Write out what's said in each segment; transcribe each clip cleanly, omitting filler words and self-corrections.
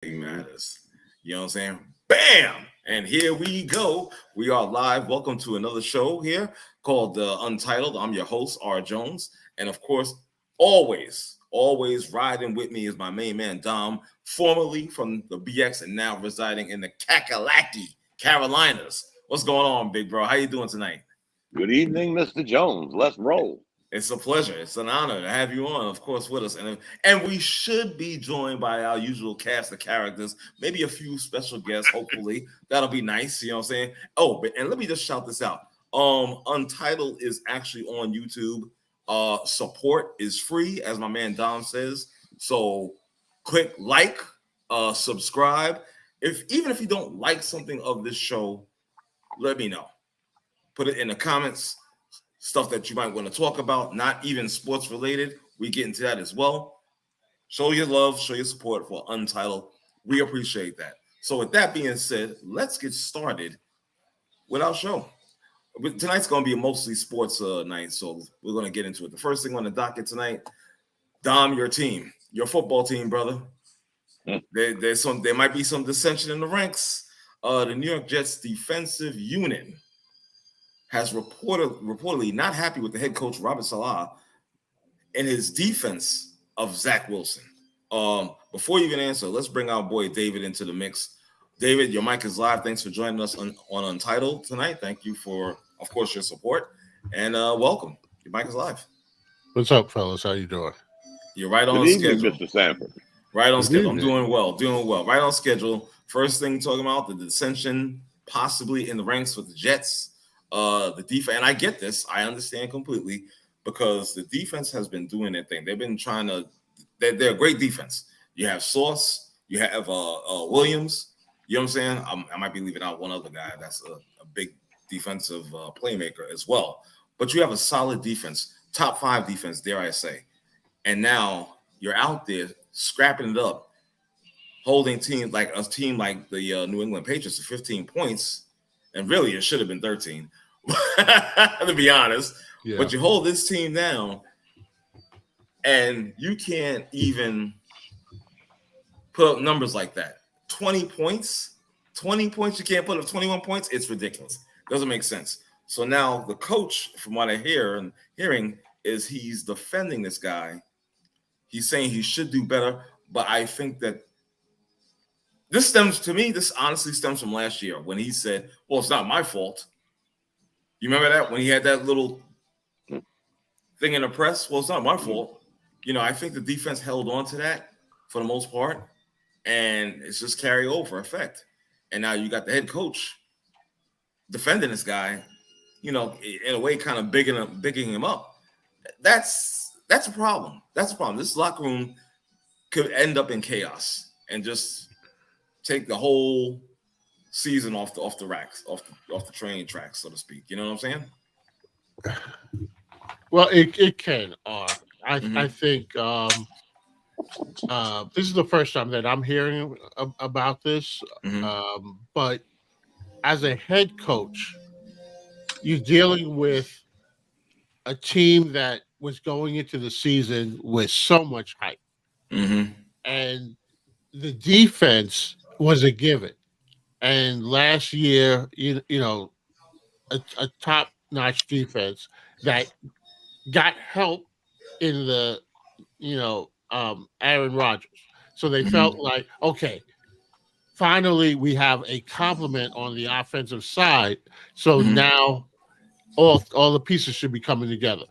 Matters. You know what I'm saying? Bam! And here we go. We are live. Welcome to another show here called Untitled. I'm your host, R. Jones. And of course, always riding with me is my main man, Dom, formerly from the BX and now residing in the Kakalaki, Carolinas. What's going on, big bro? How you doing tonight? Good evening, Mr. Jones. Let's roll. It's a pleasure. It's an honor to have you on, of course, with us. And we should be joined by our usual cast of characters, maybe a few special guests, hopefully. That'll be nice. You know what I'm saying? Oh, and let me just shout this out. Untitled is actually on YouTube. Support is free, as my man Dom says. So click like, subscribe. Even if you don't like something of this show, let me know. Put it in the comments. Stuff that you might want to talk about, not even sports related. We get into that as well. Show your love, show your support for Untitled. We appreciate that. So with that being said, let's get started with our show. Tonight's going to be a mostly sports night, so we're going to get into it. The first thing on the docket tonight, Dom, your team, your football team, brother. There might be some dissension in the ranks. The New York Jets defensive unit has reportedly not happy with the head coach, Robert Saleh, and his defense of Zach Wilson. Before you even answer, let's bring our boy David into the mix. David, your mic is live. Thanks for joining us on Untitled tonight. Thank you for, of course, your support. And welcome. Your mic is live. What's up, fellas? How you doing? You're right on schedule. Mr. Sanford. Right on schedule. I'm doing well. Right on schedule. First thing talking about the dissension possibly in the ranks with the Jets. The defense, and I get this, I understand completely, because the defense has been doing their thing. They've been trying to, they're a great defense. You have Sauce, you have Williams, you know what I'm saying? I might be leaving out one other guy that's a big defensive playmaker as well. But you have a solid defense, top 5 defense, dare I say. And now you're out there scrapping it up, holding a team like the New England Patriots to 15 points. And really, it should have been 13, to be honest. Yeah. But you hold this team down, and you can't even put up numbers like that. 20 points? 20 points? You can't put up 21 points? It's ridiculous. Doesn't make sense. So now the coach, from what I hearing, is he's defending this guy. He's saying he should do better, but I think that this honestly stems from last year when he said, well, it's not my fault. You remember that when he had that little thing in the press? Well, it's not my fault. You know, I think the defense held on to that for the most part, and it's just carryover effect. And now you got the head coach defending this guy, you know, in a way kind of bigging him up. That's a problem. That's a problem. This locker room could end up in chaos and just take the whole season off the racks, off the training tracks, so to speak. You know what I'm saying? Well, it can. I think this is the first time that I'm hearing about this. But as a head coach, you're dealing with a team that was going into the season with so much hype, and the defense was a given. And last year, you know, a top-notch defense that got help in the, Aaron Rodgers. So they felt like, okay, finally we have a complement on the offensive side. So now all the pieces should be coming together.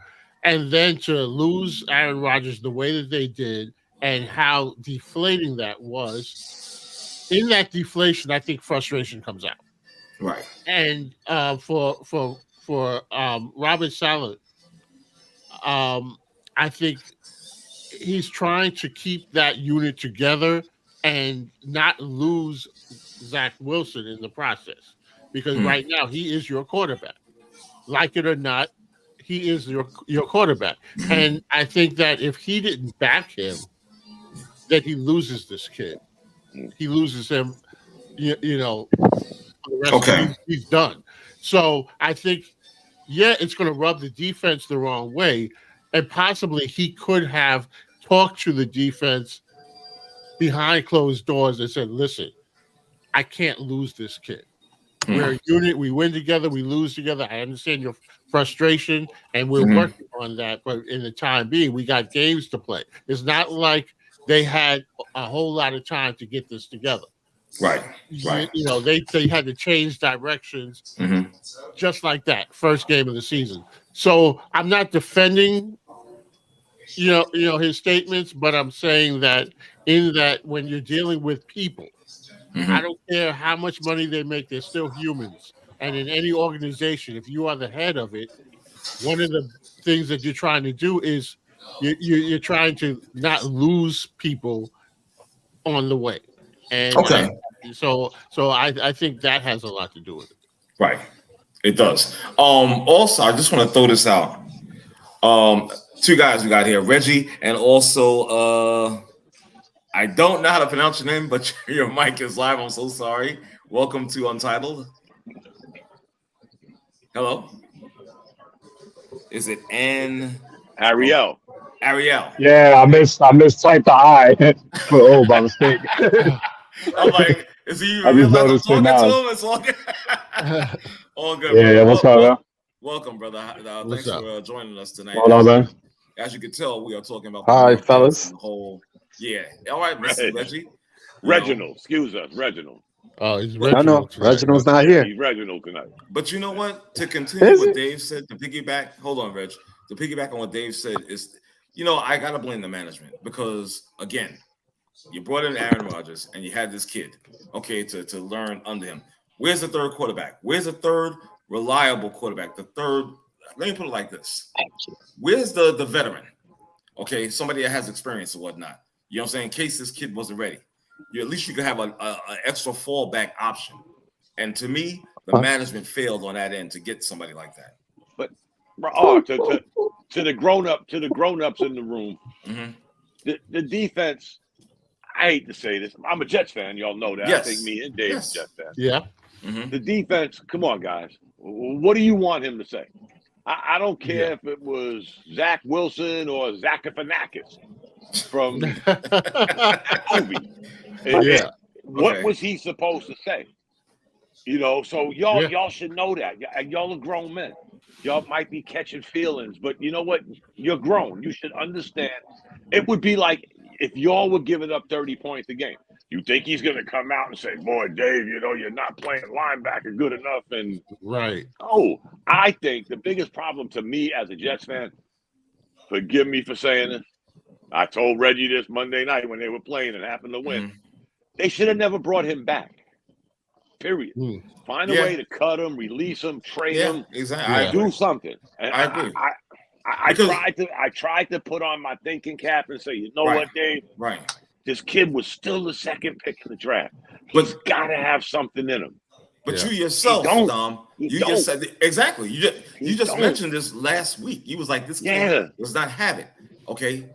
And then to lose Aaron Rodgers the way that they did and how deflating that was, in that deflation, I think frustration comes out. Right. And for Robert Saleh, I think he's trying to keep that unit together and not lose Zach Wilson in the process. Because right now he is your quarterback. Like it or not, he is your quarterback. And I think that if he didn't back him, that he loses this kid. He loses him, for the rest of he's done. So I think, it's going to rub the defense the wrong way. And possibly he could have talked to the defense behind closed doors and said, listen, I can't lose this kid. We're a unit. We win together. We lose together. I understand your frustration, and we're working on that. But in the time being, we got games to play. It's not like they had a whole lot of time to get this together. Right. They had to change directions just like that. First game of the season. So I'm not defending, his statements, but I'm saying that when you're dealing with people, I don't care how much money they make, they're still humans. And in any organization, if you are the head of it, one of the things that you're trying to do is you're trying to not lose people on the way. And so I think that has a lot to do with it. Right. It does. Also, I just want to throw this out. Two guys we got here, Reggie, and also I don't know how to pronounce your name, but your mic is live. I'm so sorry. Welcome to Untitled. Hello. Is it Ariel? Ariel. Yeah, I mistyped the I by mistake. I'm like, is he I just noticed talking it now. to him? It's all good. All good. Yeah, what's up, man? Welcome, brother. Thanks for joining us tonight. Hold on, man. As you can tell, we are talking about hi, fellas. The whole, yeah. All right, Mr. Reggie. Reginald, excuse us, Reginald. Oh, he's Reginald. I know Reginald's not here. He's Reginald tonight. But you know what? To continue what Dave said, to piggyback, hold on, Reg. To piggyback on what Dave said is, I gotta blame the management because again, you brought in Aaron Rodgers and you had this kid, to learn under him. Where's the third quarterback? Where's the third reliable quarterback? The third. Let me put it like this. Where's the veteran? Okay, somebody that has experience or whatnot. You know what I'm saying? In case this kid wasn't ready. At least you could have an extra fallback option. And to me, the management failed on that end to get somebody like that. But to the grown-ups in the room, the defense, I hate to say this. I'm a Jets fan. Y'all know that. Yes. I think me and Dave are Jets fans. Yeah. The defense, come on, guys. What do you want him to say? I don't care if it was Zach Wilson or Zackafanakis from movie. What was he supposed to say? So y'all should know that. Y'all are grown men. Y'all might be catching feelings, but you know what? You're grown. You should understand. It would be like if y'all were giving up 30 points a game. You think he's going to come out and say, boy, Dave, you're not playing linebacker good enough. And right. Oh, I think the biggest problem to me as a Jets fan, forgive me for saying this, I told Reggie this Monday night when they were playing and happened to win. They should have never brought him back. Period. Find a way to cut him, release him, trade him, exactly. Do something. And I agree. I tried to put on my thinking cap and say, you know what, Dave? Right. This kid was still the second pick in the draft. He's got to have something in him. But you yourself, Dom, just said exactly. You just mentioned this last week. You was like, this kid does not have it. Okay,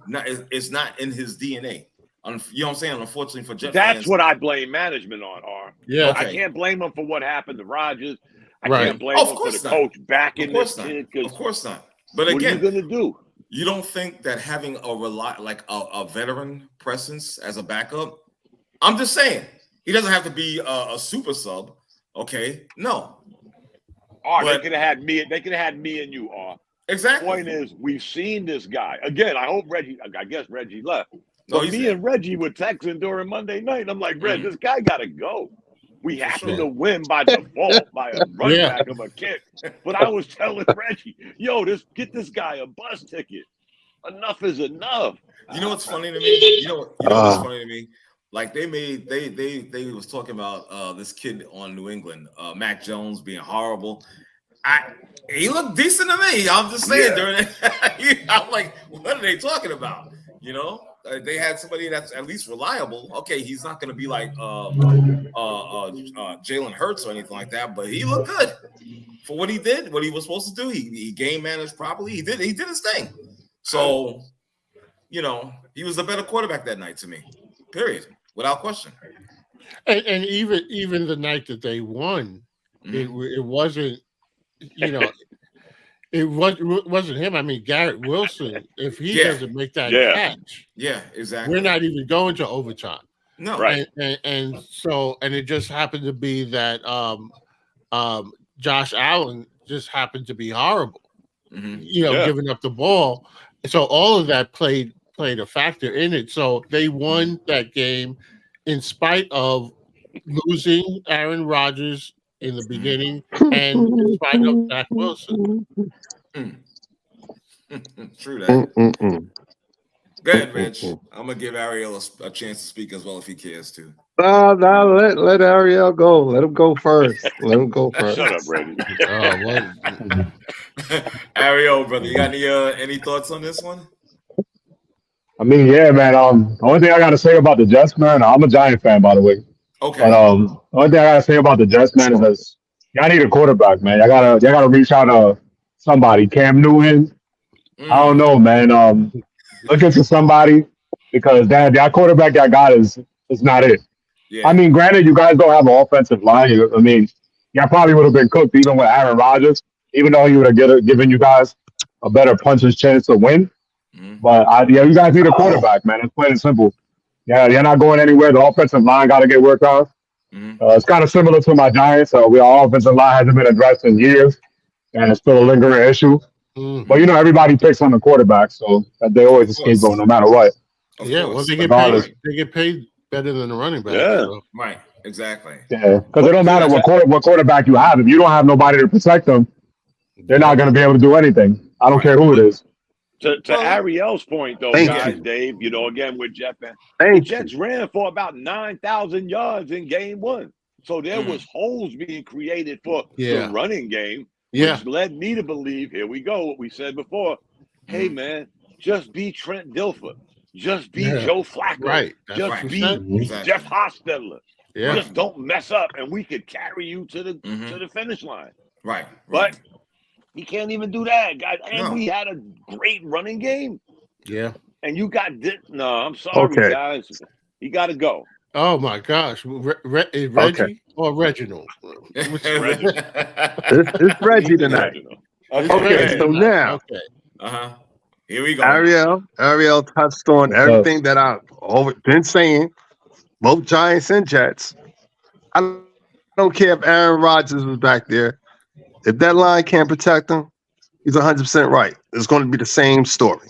it's not in his DNA. You know what I'm saying? Unfortunately for Jets fans, that's what I blame management on. Yeah, I can't blame him for what happened to Rodgers. I can't blame him for the coach backing this kid. Of course not. But again, what are you gonna do? You don't think that having a veteran presence as a backup? I'm just saying he doesn't have to be a super sub. Okay, no. They could have had me. They could have had me and you. Exactly. The point is, we've seen this guy again. I hope Reggie. I guess Reggie left. But me and Reggie were texting during Monday night. I'm like, Reg, this guy got to go. We happen to win by default by a run back of a kick. But I was telling Reggie, get this guy a bus ticket. Enough is enough. You know what's funny to me? You know what's funny to me? Like they was talking about this kid on New England, Mac Jones being horrible. He looked decent to me. I'm just saying during it. I'm like, what are they talking about? They had somebody that's at least reliable. Okay, he's not going to be like Jalen Hurts or anything like that, but he looked good for what he did, what he was supposed to do. He game managed properly. He did his thing. So, he was a better quarterback that night to me. Period, without question. And even the night that they won, it wasn't. It wasn't him. I mean, Garrett Wilson, if he doesn't make that catch, exactly. we're not even going to overtime. No. Right. And so it just happened to be that Josh Allen just happened to be horrible. Giving up the ball. So all of that played a factor in it. So they won that game in spite of losing Aaron Rodgers in the beginning and in spite of Zach Wilson. True that. Go ahead, Rich. I'm gonna give Ariel a chance to speak as well if he cares to. No, let Ariel go. Let him go first. Let him go first. Shut up, Reggie. Ariel, brother, you got any thoughts on this one? I mean, yeah, man. The only thing I gotta say about the Jets, man, I'm a Giant fan, by the way. Okay. But the only thing I gotta say about the Jets, man, is y'all need a quarterback, man. Y'all gotta reach out to somebody. Cam Newton. I don't know, man. Look into somebody because that quarterback y'all got is not it. Yeah. I mean, granted, you guys don't have an offensive line. I mean, y'all probably would have been cooked even with Aaron Rodgers, even though he would have given you guys a better puncher's chance to win. But you guys need a quarterback, man. It's plain and simple. Yeah, you're not going anywhere. The offensive line got to get worked on. It's kind of similar to my Giants. Our offensive line hasn't been addressed in years, and it's still a lingering issue. But everybody picks on the quarterback, so they always escape going no matter what. Well, they get paid better than the running back. Yeah, so. Right, exactly. Yeah, because it don't matter what quarterback you have. If you don't have nobody to protect them, they're not going to be able to do anything. I don't care who it is. To Ariel's point, though, guys, Dave, again with Jeff, the Jets ran for about 9,000 yards in game one. So there was holes being created for the running game, which led me to believe, here we go, what we said before, hey, man, just be Trent Dilfer. Just be Joe Flacco. Right. Just be Jeff Hostetler. Yeah. Just don't mess up, and we could carry you to the finish line. Right. But he can't even do that, guys. And we had a great running game. Yeah. And you got no, I'm sorry, guys. You got to go. Oh my gosh, Reggie or Reginald? It's Reggie tonight. Okay, so now, here we go. Ariel touched on everything that I've been saying. Both Giants and Jets. I don't care if Aaron Rodgers was back there. If that line can't protect him, he's 100% right. It's going to be the same story.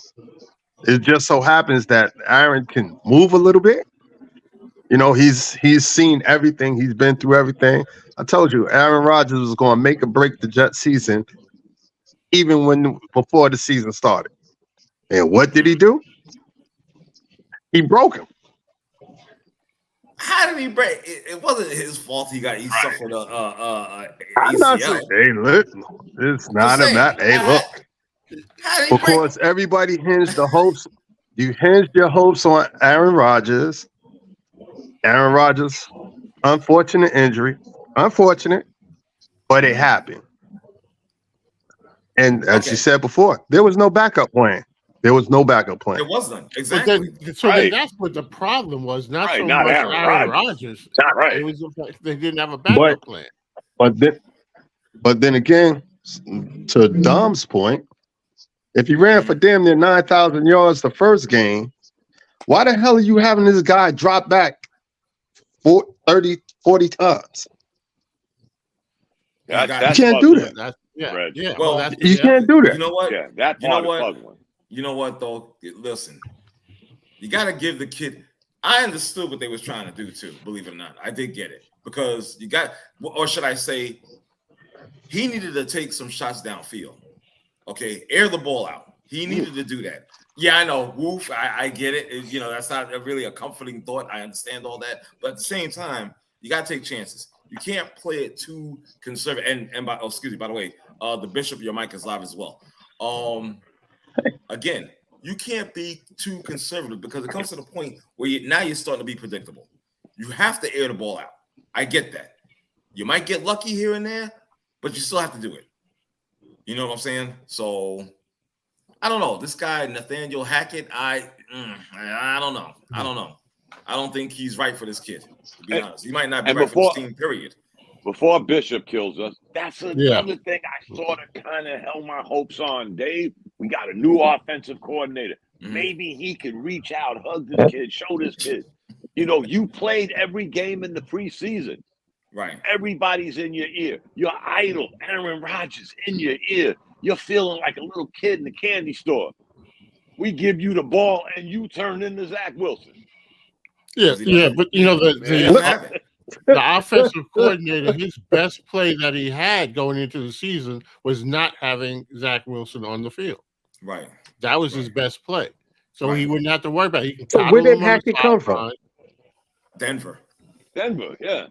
It just so happens that Aaron can move a little bit. He's seen everything. He's been through everything. I told you, Aaron Rodgers was going to make or break the Jets season, even before the season started. And what did he do? He broke him. How did he break? It wasn't his fault. He suffered a I'm not saying. Hey, look, it's not about. Hey, look. Because everybody hinged the hopes. You hinged your hopes on Aaron Rodgers. Aaron Rodgers, unfortunate injury. Unfortunate, but it happened. And as you said before, there was no backup plan. There was no backup plan. It wasn't. Exactly. Then that's what the problem was. Not so much Aaron Rodgers. Not right. It was they didn't have a backup plan. But then again, to Dom's point, if he ran for damn near 9,000 yards the first game, why the hell are you having this guy drop back 40 times? You can't do that. You can't do that. You know what? Yeah, that's puzzling. You know what, though? Listen, you got to give the kid. I understood what they was trying to do, too, believe it or not. I did get it. Because or should I say, he needed to take some shots downfield. Okay, air the ball out. He needed to do that. Yeah, I know. Woof, I get it. That's not really a comforting thought. I understand all that. But at the same time, you got to take chances. You can't play it too conservative. By the way, the Bishop, your mic is live as well. Again, you can't be too conservative because it comes to the point where you're starting to be predictable. You have to air the ball out. I get that. You might get lucky here and there, but you still have to do it. You know what I'm saying? So I don't know. This guy, Nathaniel Hackett, I don't know. I don't think he's right for this kid, to be honest. He might not be right for this team, period. Before Bishop kills us, that's another thing I sort of kind of held my hopes on. Dave, we got a new offensive coordinator. Maybe he can reach out, hug this kid, show this kid. You know, you played every game in the preseason. Right. Everybody's in your ear. Your idol, Aaron Rodgers, in your ear. You're feeling like a little kid in the candy store. We give you the ball and you turn into Zach Wilson. Yeah, but you know the offensive coordinator, his best play that he had going into the season was not having Zach Wilson on the field. Right. That was his best play. So he wouldn't have to worry about it. He can so where did Hackett come from? Denver, yeah.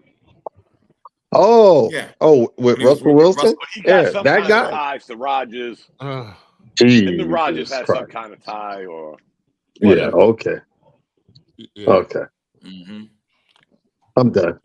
Oh, yeah. Oh, with Russell Wilson? He got some that guy ties to Rodgers. And the Rodgers had some kind of tie or whatever. Yeah, okay. Yeah. Okay. Mm-hmm. I'm done.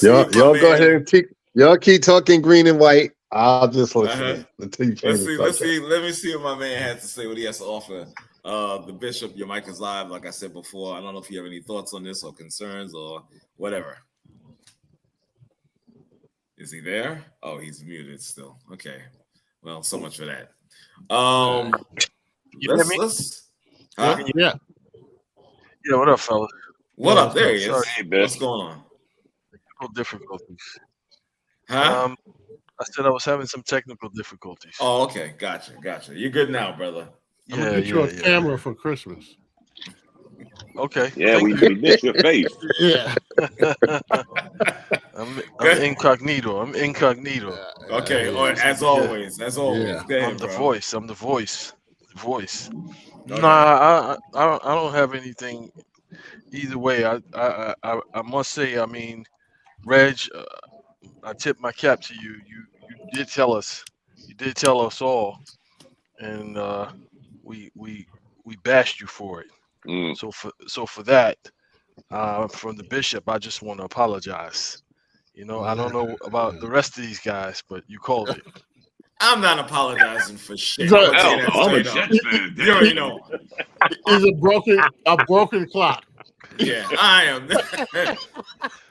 Y'all go ahead and y'all keep talking green and white. I'll just listen until you change. Let me see what my man has to say. What he has to offer. The Bishop, your mic is live. Like I said before, I don't know if you have any thoughts on this or concerns or whatever. Is he there? Oh, he's muted still. Okay. Well, so much for that. Yeah. Yeah, what up, fellas? What up? There he is. What's going on? Technical difficulties. Huh? I said I was having some technical difficulties. Oh, okay. Gotcha. You're good now, brother. I'm gonna get you a camera for Christmas. Okay. Yeah, we miss your face. Yeah. I'm incognito. Okay. As always. Yeah. I'm the voice. The voice. Okay. Nah, I don't have anything. Either way, I must say, I mean, Reg, I tip my cap to you. You did tell us. You did tell us all, and we bashed you for it. So for that, from the Bishop, I just want to apologize. You know, I don't know about the rest of these guys, but you called it. I'm not apologizing for shit. I'm a Jets fan. You already know. It's a broken clock. Yeah, I am. I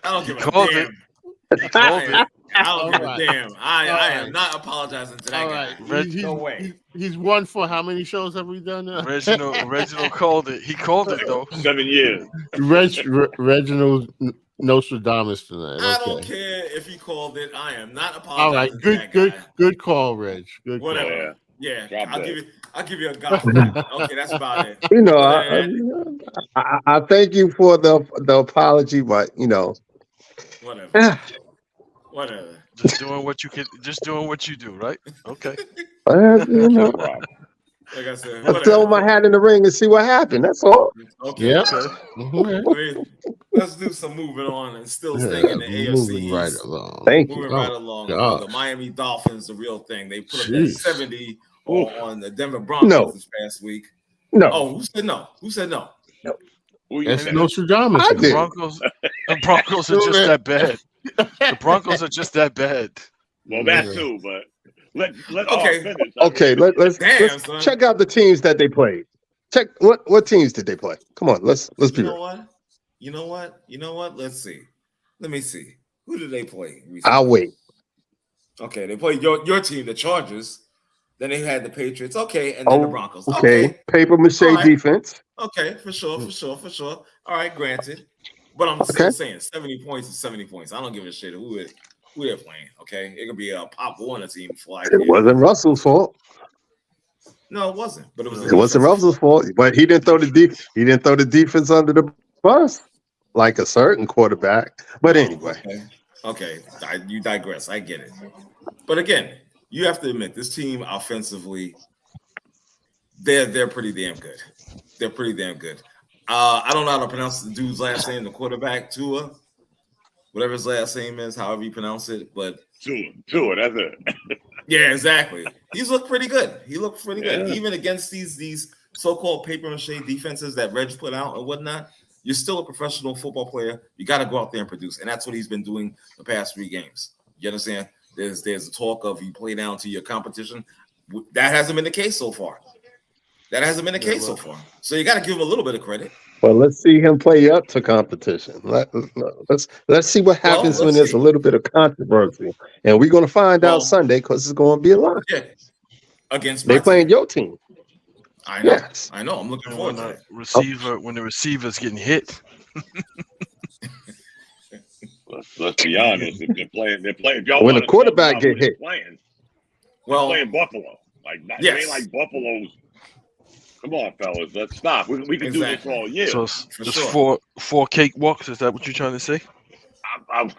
don't give a damn. He called it. I don't give a damn. I am not apologizing to that guy. No way. He's won for how many shows have we done now? Reginald called it. He called it though. 7 years. Reginald Nostradamus tonight. Okay. I don't care if he called it. I am not apologizing. All right, good call, Reg. Good Whatever. Call. Yeah, I'll give you a golf. Okay, that's about it. You know, I thank you for the apology, but you know, whatever. Just doing what you do, right? Okay. You know, like I said, I'll throw my hat in the ring and see what happened. That's all. Okay. Yeah. Let's do some moving on and still staying in the AFC. Moving right along. Thank you. Moving right along. The Miami Dolphins, the real thing. They put up that 70 on the Denver Broncos this past week. No. Oh, who said no? No. That's Nostradamus. The Broncos are just that bad. The Broncos are just that bad. Well, that too, but let okay. Okay, let's check out the teams that they played. Check what teams did they play? Come on, let's be real. You know what? Let's see. Let me see. Who did they play recently? I'll wait. Okay, they played your team, the Chargers. Then they had the Patriots. Okay, and then the Broncos. Okay. Paper mache defense. Okay, for sure. All right, granted. But I'm still saying 70 points is 70 points. I don't give a shit who they're playing. Okay, it could be a Pop Warner team for it wasn't Russell's fault. No, it wasn't. But it wasn't Russell's fault. But he didn't throw the defense under the bus like a certain quarterback. But anyway, okay. You digress. I get it. But again, you have to admit this team offensively, they're pretty damn good. They're pretty damn good. I don't know how to pronounce the dude's last name, the quarterback, Tua, whatever his last name is, however you pronounce it. But Tua, that's it. Yeah, exactly. He's looked pretty good. Even against these so-called paper mache defenses that Reg put out and whatnot. You're still a professional football player. You got to go out there and produce, and that's what he's been doing the past 3 games. You understand? There's a talk of you play down to your competition. That hasn't been the case so far. So you got to give him a little bit of credit. Well, let's see him play up to competition. Let's see what happens when there's a little bit of controversy, and we're going to find out Sunday because it's going to be a lot. Yeah. Against they playing your team. I know. Yes. I know. I'm looking forward to it. When the receiver's getting hit. Let's be honest. If they're playing. If y'all when the quarterback get hit, playing Buffalo. Like it ain't like Buffalo's. Come on, fellas. Let's stop. We can do this all year. So just four cakewalks. Is that what you're trying to say? I'm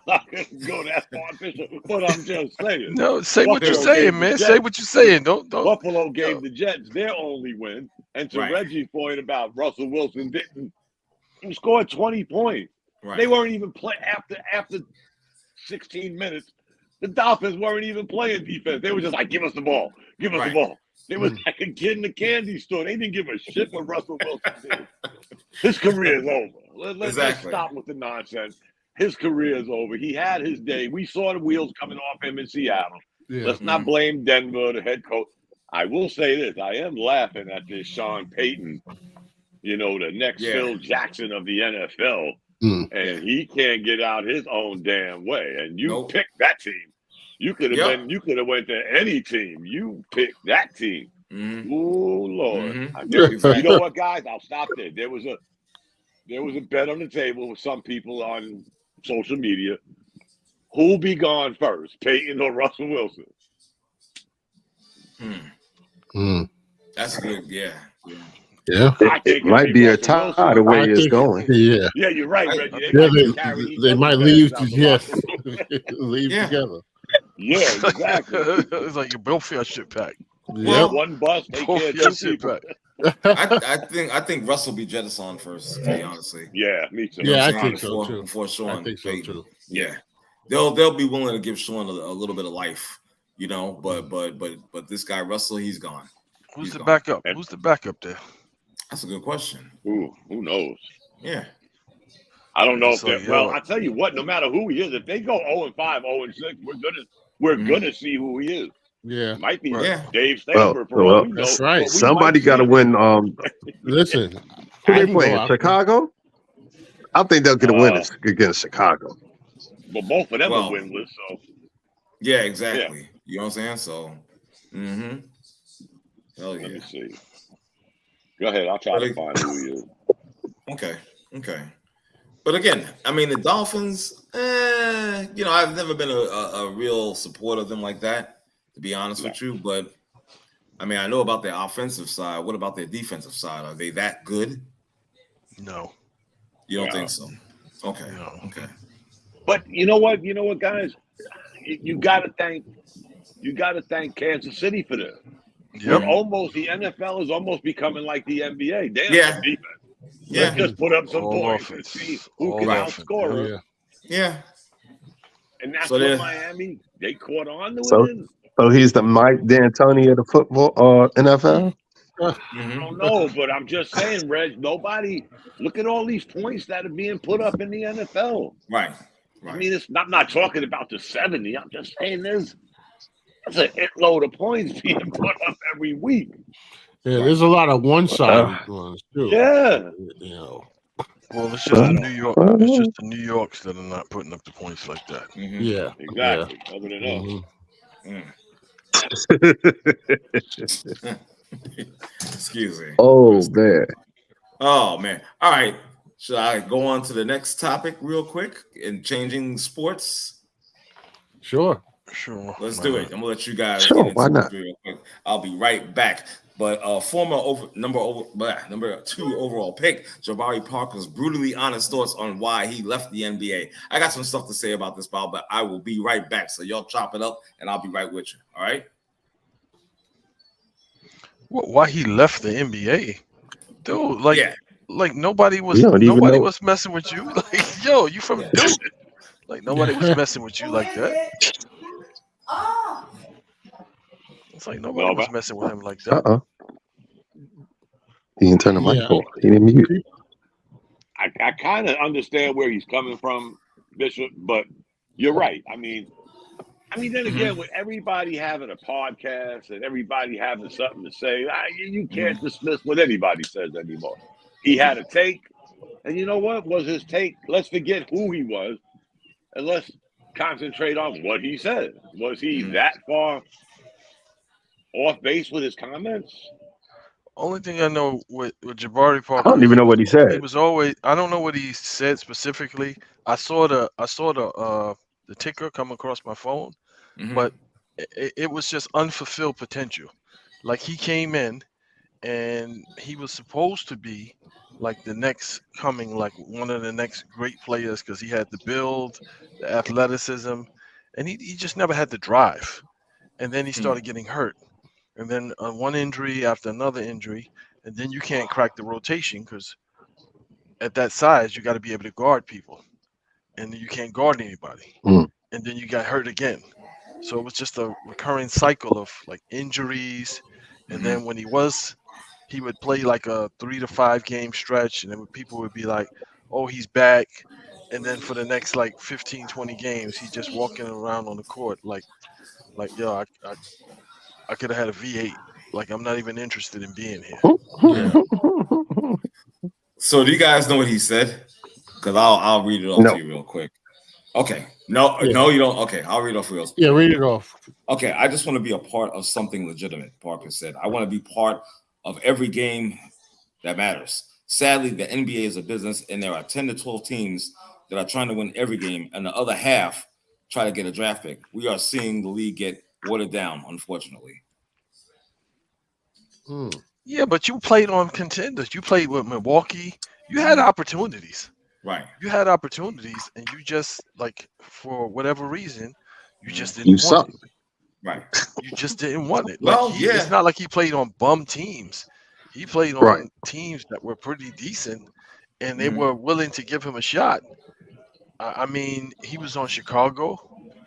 not going to go that far, Bishop, but I'm just saying. No, say what you're saying, man. Say what you're saying. Don't. Buffalo gave the Jets their only win. And to Reggie's point about Russell Wilson he scored 20 points. Right. They weren't even playing after 16 minutes. The Dolphins weren't even playing defense. They were just like, give us the ball. Give us the ball. They was like a kid in the candy store. They didn't give a shit what Russell Wilson did. His career is over. Let's stop with the nonsense. His career is over. He had his day. We saw the wheels coming off him in Seattle. Yeah. Let's not blame Denver, the head coach. I will say this. I am laughing at this Sean Payton, the next Phil Jackson of the NFL. And he can't get out his own damn way. And you picked that team. You could have went to any team. You picked that team. Oh Lord. You know what, guys? I'll stop there. There was a bet on the table with some people on social media. Who'll be gone first, Peyton or Russell Wilson? That's good. Yeah. It might be a tie the way it's going. Yeah. Yeah, you're right, Reggie. They might leave leave together. Yeah, exactly. It's like you both your shit pack. Well, one bus, they can't do shit pack. I think Russ will be jettisoned first, to be honestly. Yeah, me too. Yeah, I think so too. Before Sean. I think so too. Yeah. They'll be willing to give Sean a little bit of life, but this guy Russell, he's gone. Who's the backup? Who's the backup there? That's a good question. Ooh, who knows? Yeah. I don't know if they're well, I tell you what, no matter who he is, if they go 0-5, 0-6, we're gonna see who he is. Yeah. Might be Dave Stanford for all we know. That's right. Somebody gotta win listen. Who they playing? Chicago? I think they'll get a win against Chicago. But both of them are winless, so yeah, exactly. Yeah. You know what I'm saying? So hell yeah. Let me see. Go ahead. I'll try to find who he is. Okay. But again, I mean, the Dolphins, I've never been a real supporter of them like that, to be honest with you. But, I mean, I know about their offensive side. What about their defensive side? Are they that good? No. You don't think so? Okay. No. Okay. But you know what, guys? You got to thank Kansas City for this. Yep. The NFL is almost becoming like the NBA. Damn defense. Yeah. Let's just put up some points and see who can outscore us. Yeah. And that's what Miami, they caught on to it. So he's the Mike D'Antoni of the football NFL? I don't know, but I'm just saying, Reg, look at all these points that are being put up in the NFL. Right. I mean, I'm not talking about the 70. I'm just saying that's a load of points being put up every week. Yeah, there's a lot of one-sided ones too. Yeah. Well, it's just the New York. It's just the New Yorks that are not putting up the points like that. Yeah, exactly. Other than us. Excuse me. Oh man. Oh man. All right. Should I go on to the next topic real quick in changing sports? Sure. Let's do it. I'm gonna let you guys. Sure. Why not? Real quick. I'll be right back. But former number 2 overall pick, Jabari Parker's brutally honest thoughts on why he left the NBA. I got some stuff to say about this, but I will be right back. So y'all chop it up, and I'll be right with you. All right? Why he left the NBA, dude? Like nobody was messing with you. Like, yo, you from Duke? Like nobody was messing with you like that. It's like nobody was messing with him like that. He didn't turn the mic on. He didn't mute. I kind of understand where he's coming from, Bishop, but you're right. I mean, then again, with everybody having a podcast and everybody having something to say, you can't dismiss what anybody says anymore. He had a take, and you know what was his take? Let's forget who he was, and let's concentrate on what he said. Was he that far off base with his comments? Only thing I know with Jabari I Parker, don't even know what he he said. was always. I don't know what he said specifically. I saw the ticker come across my phone, but it was just unfulfilled potential. Like he came in and he was supposed to be like the next coming, like one of the next great players because he had the build, the athleticism, and he just never had the drive. And then he started getting hurt, and then one injury after another injury, and then you can't crack the rotation because at that size you got to be able to guard people, and you can't guard anybody. And then you got hurt again. So it was just a recurring cycle of like injuries, and then when he would play like a 3 to 5 game stretch, and then people would be like, "Oh, he's back," and then for the next like 15, 20 games, he's just walking around on the court like yo, I could have had a V8. Like I'm not even interested in being here. Yeah. So do you guys know what he said? Because I'll read it off to you real quick. Okay. No, you don't. Okay, I'll read it off real quick. Yeah, read it off. Okay, I just want to be a part of something legitimate, Parker said. I want to be part of every game that matters. Sadly, the NBA is a business, and there are 10 to 12 teams that are trying to win every game, and the other half try to get a draft pick. We are seeing the league get watered down, unfortunately. Yeah, but you played on contenders. You played with Milwaukee. You had opportunities. Right. You had opportunities, and you just like for whatever reason, you just didn't want it. Right. You just didn't want it. Well, It's not like he played on bum teams. He played on teams that were pretty decent, and they were willing to give him a shot. I mean, he was on Chicago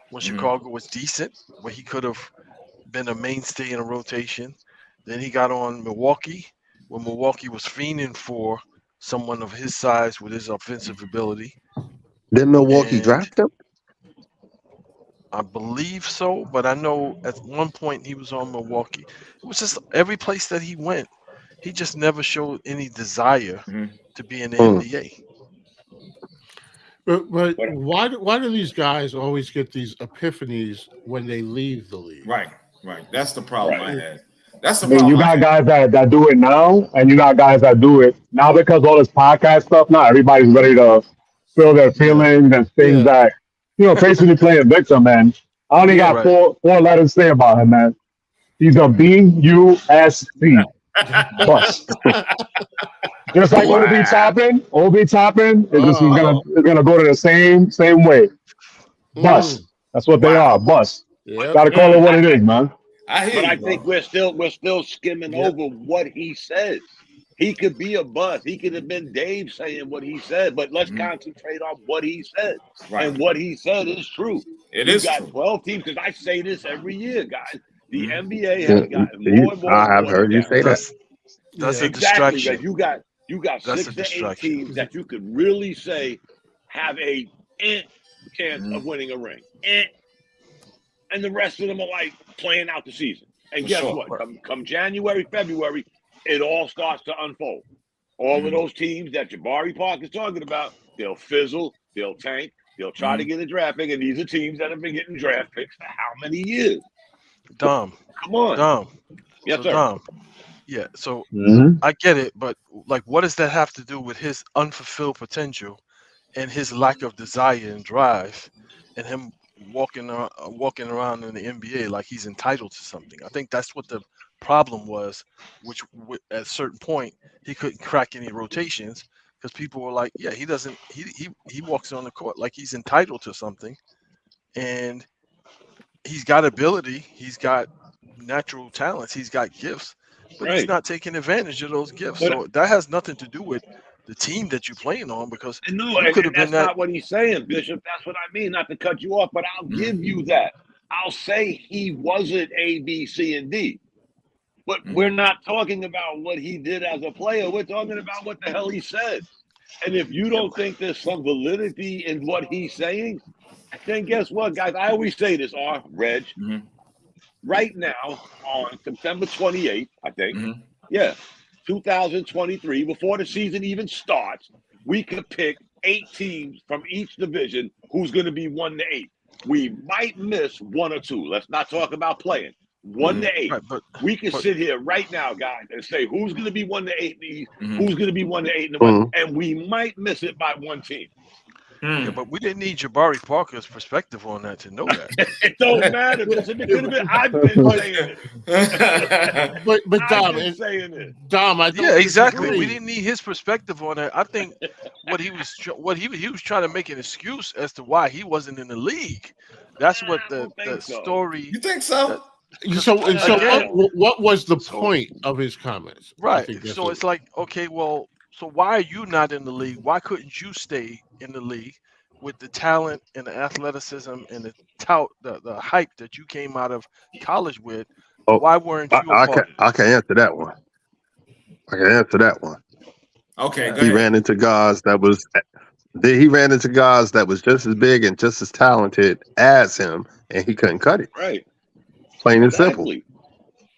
when Chicago was decent, where he could have been a mainstay in a rotation. Then he got on Milwaukee when Milwaukee was fiending for someone of his size with his offensive ability. Didn't Milwaukee draft him? I believe so, but I know at one point he was on Milwaukee. It was just every place that he went, he just never showed any desire to be in the NBA. But why do these guys always get these epiphanies when they leave the league? Right. That's the problem I had. That's the problem. You got guys that do it now, and you got guys that do it now because all this podcast stuff. Now everybody's ready to feel their feelings and things that basically playing victim. Man, I only got four letters to say about him, man. He's a B-U-S-C. Bust. Just like Obi Toppin. Obi Toppin is gonna go to the same way. Bust. That's what they are. Bust. Gotta call it what it is, man. I think we're still skimming over what he says. He could be a bust. He could have been Dave saying what he said, but let's concentrate on what he said. Right. And what he said is true. It is got true. 12 teams, because I say this every year, guys. The NBA has gotten more and more. I have heard you say that. That's a distraction. You got 6 to 8 teams that you could really say have a chance of winning a ring. And the rest of them are like playing out the season. And guess what? Come January, February, it all starts to unfold. All of those teams that Jabari Park is talking about, they'll fizzle, they'll tank, they'll try to get a draft pick, and these are teams that have been getting draft picks for how many years? Dom. Come on. Dom. Yes, sir. Dom. Yeah, so I get it, but like, what does that have to do with his unfulfilled potential and his lack of desire and drive, and him walking around in the NBA like he's entitled to something? I think that's what the problem was, which at a certain point he couldn't crack any rotations because people were like, yeah, he doesn't. He walks on the court like he's entitled to something, and he's got ability, he's got natural talents, he's got gifts. But he's not taking advantage of those gifts. So that has nothing to do with the team that you're playing on, because that's not what he's saying, Bishop. That's what I mean. Not to cut you off, but I'll give you that. I'll say he wasn't A, B, C, and D. But we're not talking about what he did as a player. We're talking about what the hell he said. And if you don't think there's some validity in what he's saying, then guess what, guys? I always say this, Reg. Right now, on September 28th, I think, 2023, before the season even starts, we could pick 8 teams from each division who's going to be 1 to 8. We might miss 1 or 2. Let's not talk about playing. 1-8. Right, we can sit here right now, guys, and say who's going to be 1-8 in the East, who's going to be 1-8 in the West, and we might miss it by one team. Yeah, but we didn't need Jabari Parker's perspective on that to know that. It don't matter. Listen, it could have been. I've been saying it. but Dom, saying it. Dom, I don't exactly. We didn't need his perspective on it. I think what he was trying to make an excuse as to why he wasn't in the league. That's what the story. You think so? So what was the point of his comments? Right. So it's like, okay, well, so why are you not in the league? Why couldn't you stay in the league with the talent and the athleticism and the hype that you came out of college with? Why weren't you? I can answer that one. Okay, he ran into guys that was. He ran into guys that was just as big and just as talented as him, and he couldn't cut it. Right. Plain and simple.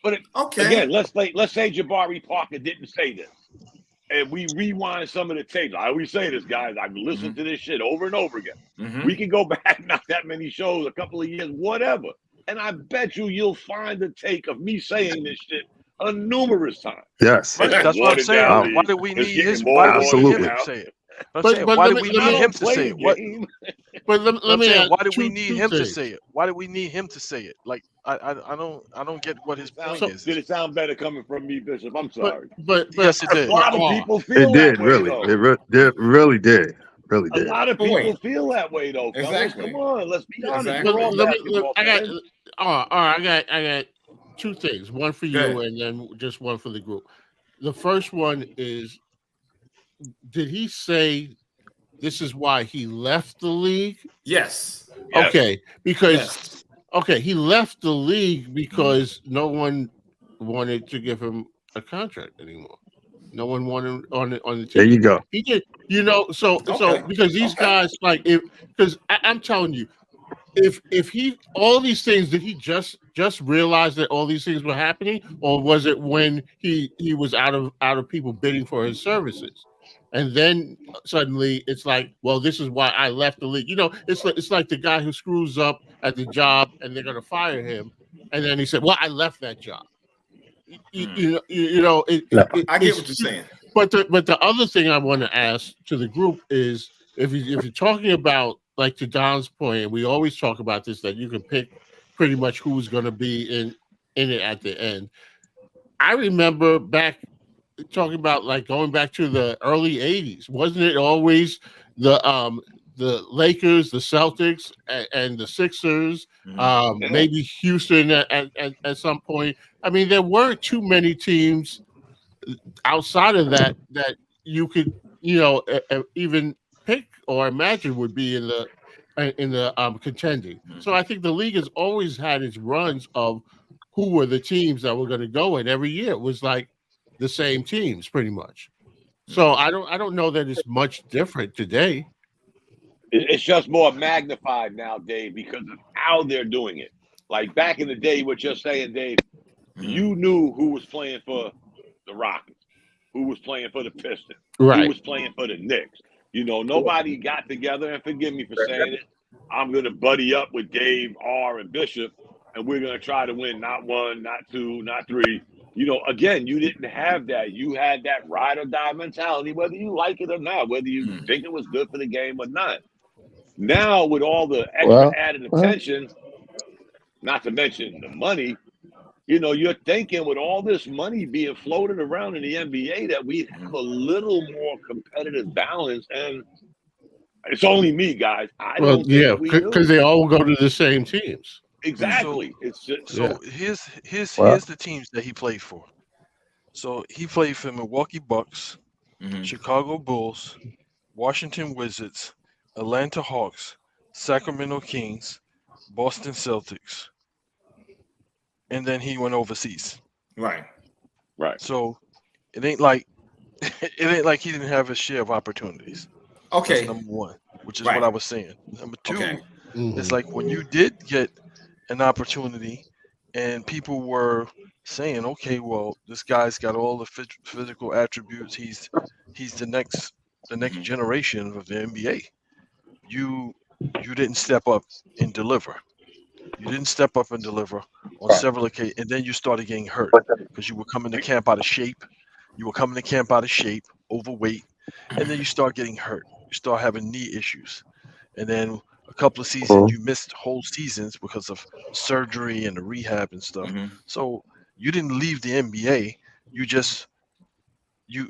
But again, let's say Jabari Parker didn't say this, and we rewind some of the tapes. I always say this, guys. I've listened to this shit over and over again. We can go back not that many shows, a couple of years, whatever, and I bet you'll find the take of me saying this shit numerous times. Yes, that's what I'm saying. Why do we need his? Why do we need him to say it? Why do we need him to say it? But let me ask, why do we need him to say it? Why do we need him to say it? Like I don't get what his point is. Did it sound better coming from me, Bishop? I'm sorry. But yes, it did. A lot of people feel it did, that really. Way, it really did. Really did. A lot of people feel that way, though. Exactly. Come on, let's be honest. I got two things. One for you, and then just one for the group. The first one is, did he say this is why he left the league? Yes. Okay, because he left the league because no one wanted to give him a contract anymore. No one wanted on the team. There you go. He did, so because these guys because I'm telling you, if he all these things, did he just realize that all these things were happening, or was it when he was out of people bidding for his services? And then suddenly it's like, well, this is why I left the league. It's like the guy who screws up at the job and they're going to fire him, and then he said, "Well, I left that job." I get what you're saying. But the other thing I want to ask to the group is, if you're talking about, like, to Don's point, and we always talk about this, that you can pick pretty much who's going to be in it at the end. I remember talking about, like, going back to the early 80s. Wasn't it always the Lakers, the Celtics, and the Sixers, maybe Houston at some point? I mean, there weren't too many teams outside of that you could, even pick or imagine would be in the contending. So I think the league has always had its runs of who were the teams that were going to go in. Every year it was like the same teams pretty much. So I don't know that it's much different today. It's just more magnified now, Dave, because of how they're doing it. Like back in the day, what you're saying, Dave, you knew who was playing for the Rockets, who was playing for the Pistons, who was playing for the Knicks. Nobody got together, and forgive me for saying it, I'm going to buddy up with Dave, R, and Bishop, and we're going to try to win not one, not two, not three. Again, you didn't have that. You had that ride or die mentality, whether you like it or not, whether you think it was good for the game or not. Now, with all the extra added attention, not to mention the money, you're thinking with all this money being floated around in the NBA that we have a little more competitive balance. And it's only me, guys. Because they all go to the same teams. Exactly. Here's the teams that he played for. So he played for Milwaukee Bucks, Chicago Bulls, Washington Wizards, Atlanta Hawks, Sacramento Kings, Boston Celtics, and then he went overseas. Right. So it ain't like he didn't have his share of opportunities. Okay. That's number one, which is what I was saying. Number two, it's like when you did get an opportunity and people were saying, okay, well, this guy's got all the physical attributes. He's the next generation of the NBA. You didn't step up and deliver. You didn't step up and deliver on several occasions, and then you started getting hurt because you were coming to camp out of shape. Overweight, and then you start getting hurt. You start having knee issues, and then a couple of seasons you missed whole seasons because of surgery and the rehab and stuff. So you didn't leave the NBA. You just you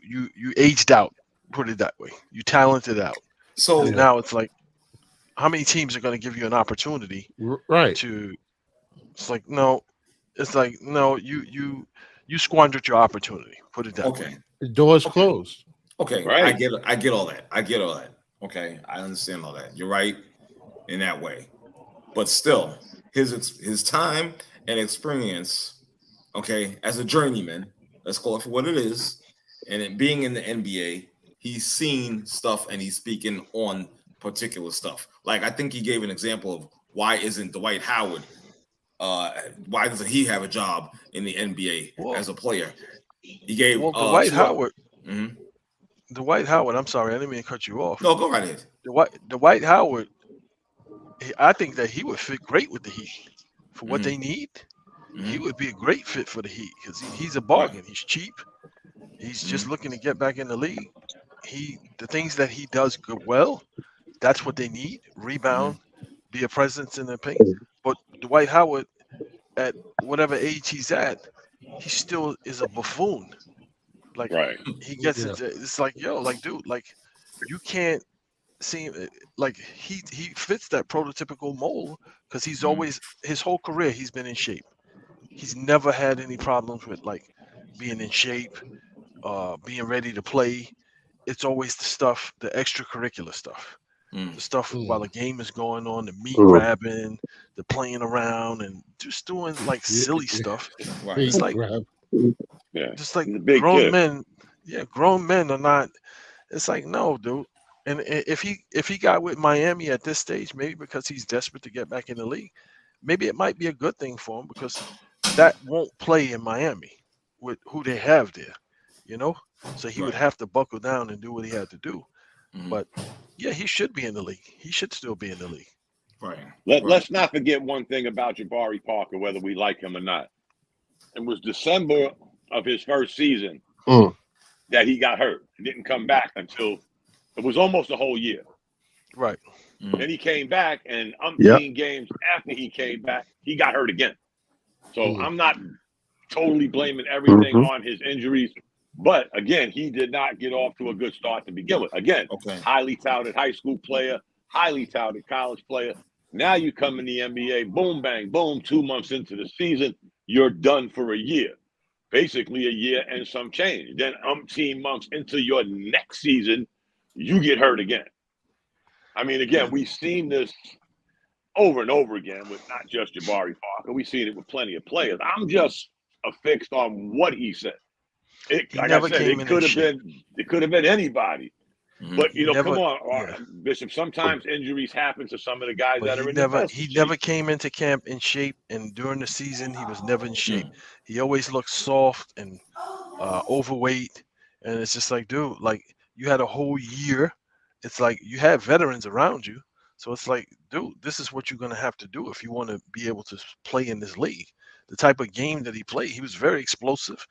aged out. Put it that way. You talented out. So now it's like, how many teams are going to give you an opportunity? Right. It's like no. You squandered your opportunity. Put it that way. The door's closed. Okay, right. I get all that. Okay, I understand all that. You're right in that way, but still, his time and experience, okay, as a journeyman, let's call it for what it is, and it being in the NBA, he's seen stuff and he's speaking on particular stuff. Like I think he gave an example of why isn't Dwight Howard, why doesn't he have a job in the NBA as a player? He gave Dwight Howard. Dwight Howard. I'm sorry, I didn't mean to cut you off. No, go right ahead. Dwight Howard. I think that he would fit great with the Heat for what they need. He would be a great fit for the Heat because he's a bargain. He's cheap. He's just looking to get back in the league. The things that he does good well, that's what they need. Rebound, be a presence in the paint. But Dwight Howard, at whatever age he's at, he still is a buffoon. Like he gets into it's like, yo, like dude, like you can't see like he fits that prototypical mold because he's always his whole career he's been in shape. He's never had any problems with like being in shape, being ready to play. It's always the stuff, the extracurricular stuff. The stuff while the game is going on, the meat grabbing, the playing around, and just doing like silly stuff. It's like, just like grown men. Yeah, grown men are not. It's like no, dude. And if he got with Miami at this stage, maybe because he's desperate to get back in the league, maybe it might be a good thing for him because that won't play in Miami with who they have there, you know. So he would have to buckle down and do what he had to do. But yeah, he should be in the league. He should still be in the league. Right. Let's not forget one thing about Jabari Parker, whether we like him or not. It was December of his first season that he got hurt. He didn't come back until it was almost a whole year. Right. Then he came back, and umpteen games after he came back, he got hurt again. So I'm not totally blaming everything on his injuries. But again, he did not get off to a good start to begin with. Again, highly touted high school player, highly touted college player. Now you come in the NBA, boom, bang, boom, 2 months into the season, you're done for a year. Basically a year and some change. Then umpteen months into your next season, you get hurt again. I mean, again, we've seen this over and over again with not just Jabari Parker. We've seen it with plenty of players. I'm just affixed on what he said. Like I said, it could have been anybody. But you know, come on, Bishop. Sometimes injuries happen to some of the guys that are in the best He never came into camp in shape, and during the season, he was never in shape. He always looked soft and overweight, and it's just like, dude, like you had a whole year. It's like you had veterans around you, so it's like, dude, this is what you're gonna have to do if you want to be able to play in this league. The type of game that he played, he was very explosive.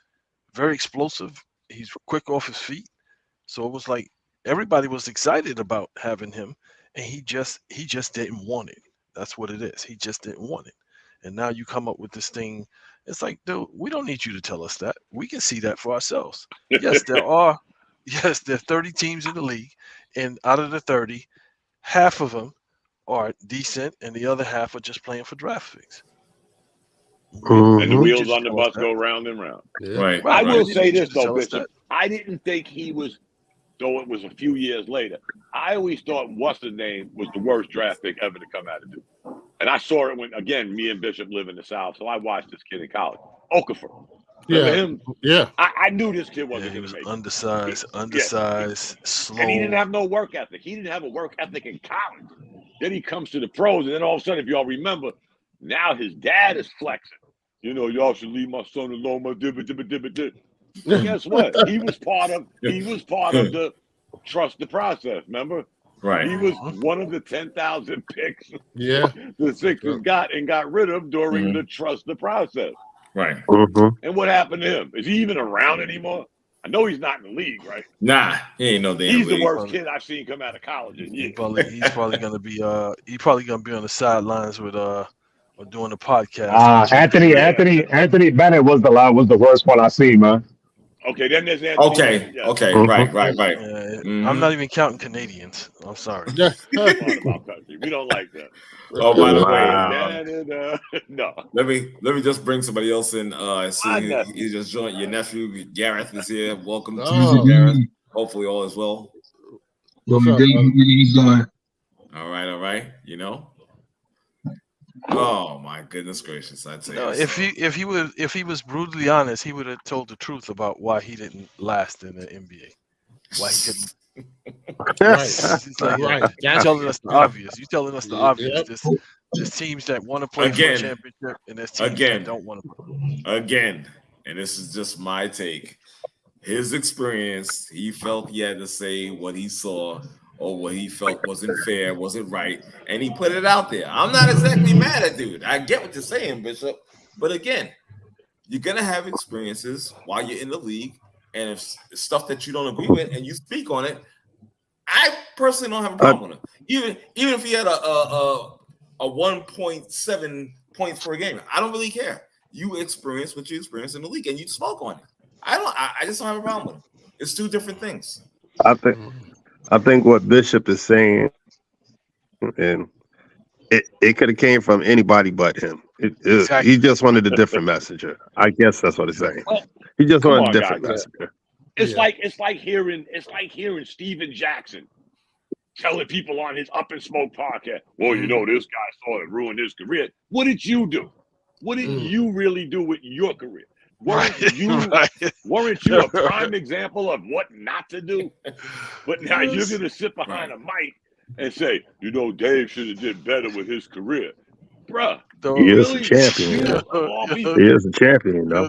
He's quick off his feet. So it was like everybody was excited about having him, and he just didn't want it. That's what it is. He just didn't want it. And now you come up with this thing. It's like, dude, we don't need you to tell us that. We can see that for ourselves. Yes, there are 30 teams in the league, and out of the 30, half of them are decent, and the other half are just playing for draft picks. And the wheels on the bus go round and round. Right. I will say this, though, Bishop. I didn't think he was, though it was a few years later, I always thought what's-his-name was the worst draft pick ever to come out of Duke. And I saw it when, again, me and Bishop live in the South, so I watched this kid in college. Okafor. Remember him? Yeah. I knew this kid wasn't going to make it. Undersized, slow. And he didn't have no work ethic. He didn't have a work ethic in college. Then he comes to the pros, and then all of a sudden, if y'all remember, now his dad is flexing. You know, y'all should leave my son alone. My dibba. Guess what? He was part of the trust the process. Remember, Right. He was one of the 10,000 picks. Yeah. The Sixers got rid of during the trust the process. Right. And what happened to him? Is he even around anymore? I know he's not in the league, right? Nah, he ain't no damn. He's league. the worst kid I've seen come out of college in years. He's probably gonna be on the sidelines with doing the podcast. Anthony Bennett was the worst one I seen, man. Okay, then there's Anthony. Okay, Yeah. okay, right. I'm not even counting Canadians. I'm sorry. We don't like that. Oh, by the way, no. Let me just bring somebody else in. See, he just joined. Your nephew Gareth is here. Welcome to Gareth. Hopefully, all is well. What's up, going? All right. You know. Oh my goodness gracious! I'd say if he was brutally honest, he would have told the truth about why he didn't last in the NBA. Why he couldn't. Right. You're telling us the obvious. You're telling us the obvious. There's teams that want to play for a championship, and there's teams that don't want to play. Again, and this is just my take. His experience, he felt he had to say what he saw or what he felt wasn't fair, wasn't right, and he put it out there. I'm not exactly mad at dude. I get what you're saying, Bishop. But again, you're gonna have experiences while you're in the league, and if stuff that you don't agree with and you speak on it, I personally don't have a problem with it. Even if he had a 1.7 points per game, I don't really care. You experience what you experience in the league, and you spoke on it. I just don't have a problem with it. It's two different things. I think what Bishop is saying, and it could have came from anybody but him. He just wanted a different messenger. I guess that's what it's saying. He just wanted a different messenger. It's like hearing Steven Jackson telling people on his Up in Smoke podcast, well, you know, this guy sort of ruined his career. What did you do? What did you really do with your career? Weren't you a prime example of what not to do? But now you're going to sit behind a mic and say, you know, Dave should have did better with his career. Bruh. He is a champion. He is a champion, though.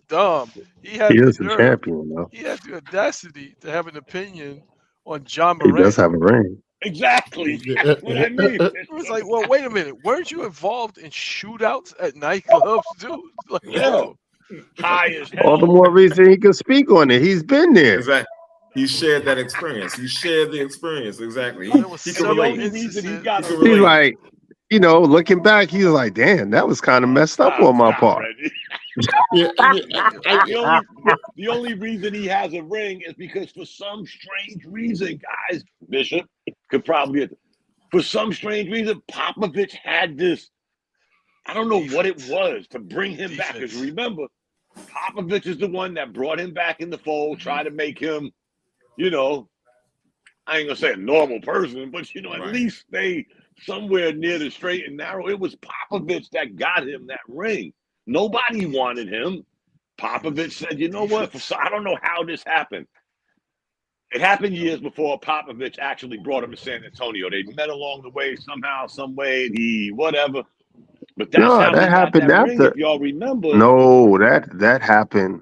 Dumb. He is a champion, though. He had the audacity to have an opinion on John Moran. He does have a ring. Exactly. That's what I mean. It was like, well, wait a minute. Weren't you involved in shootouts at nightclubs, dude? Like, yo. High as hell. All the more reason he can speak on it. He's been there. Exactly. He shared that experience. He shared the experience. Exactly. He can relate. He's like, you know, looking back, he's like, damn, that was kind of messed up on my part. The only reason he has a ring is because for some strange reason, guys, Bishop could probably, for some strange reason, Popovich had this, I don't know what it was to bring him back. Because remember, Popovich is the one that brought him back in the fold, tried to make him, you know, I ain't gonna say a normal person, but you know, at least stay somewhere near the straight and narrow. It was Popovich that got him that ring. Nobody wanted him. Popovich said, you know what? I don't know how this happened. It happened years before Popovich actually brought him to San Antonio. They met along the way somehow, some way, whatever. But that's how that happened after. Ring, if y'all remember. No, that happened.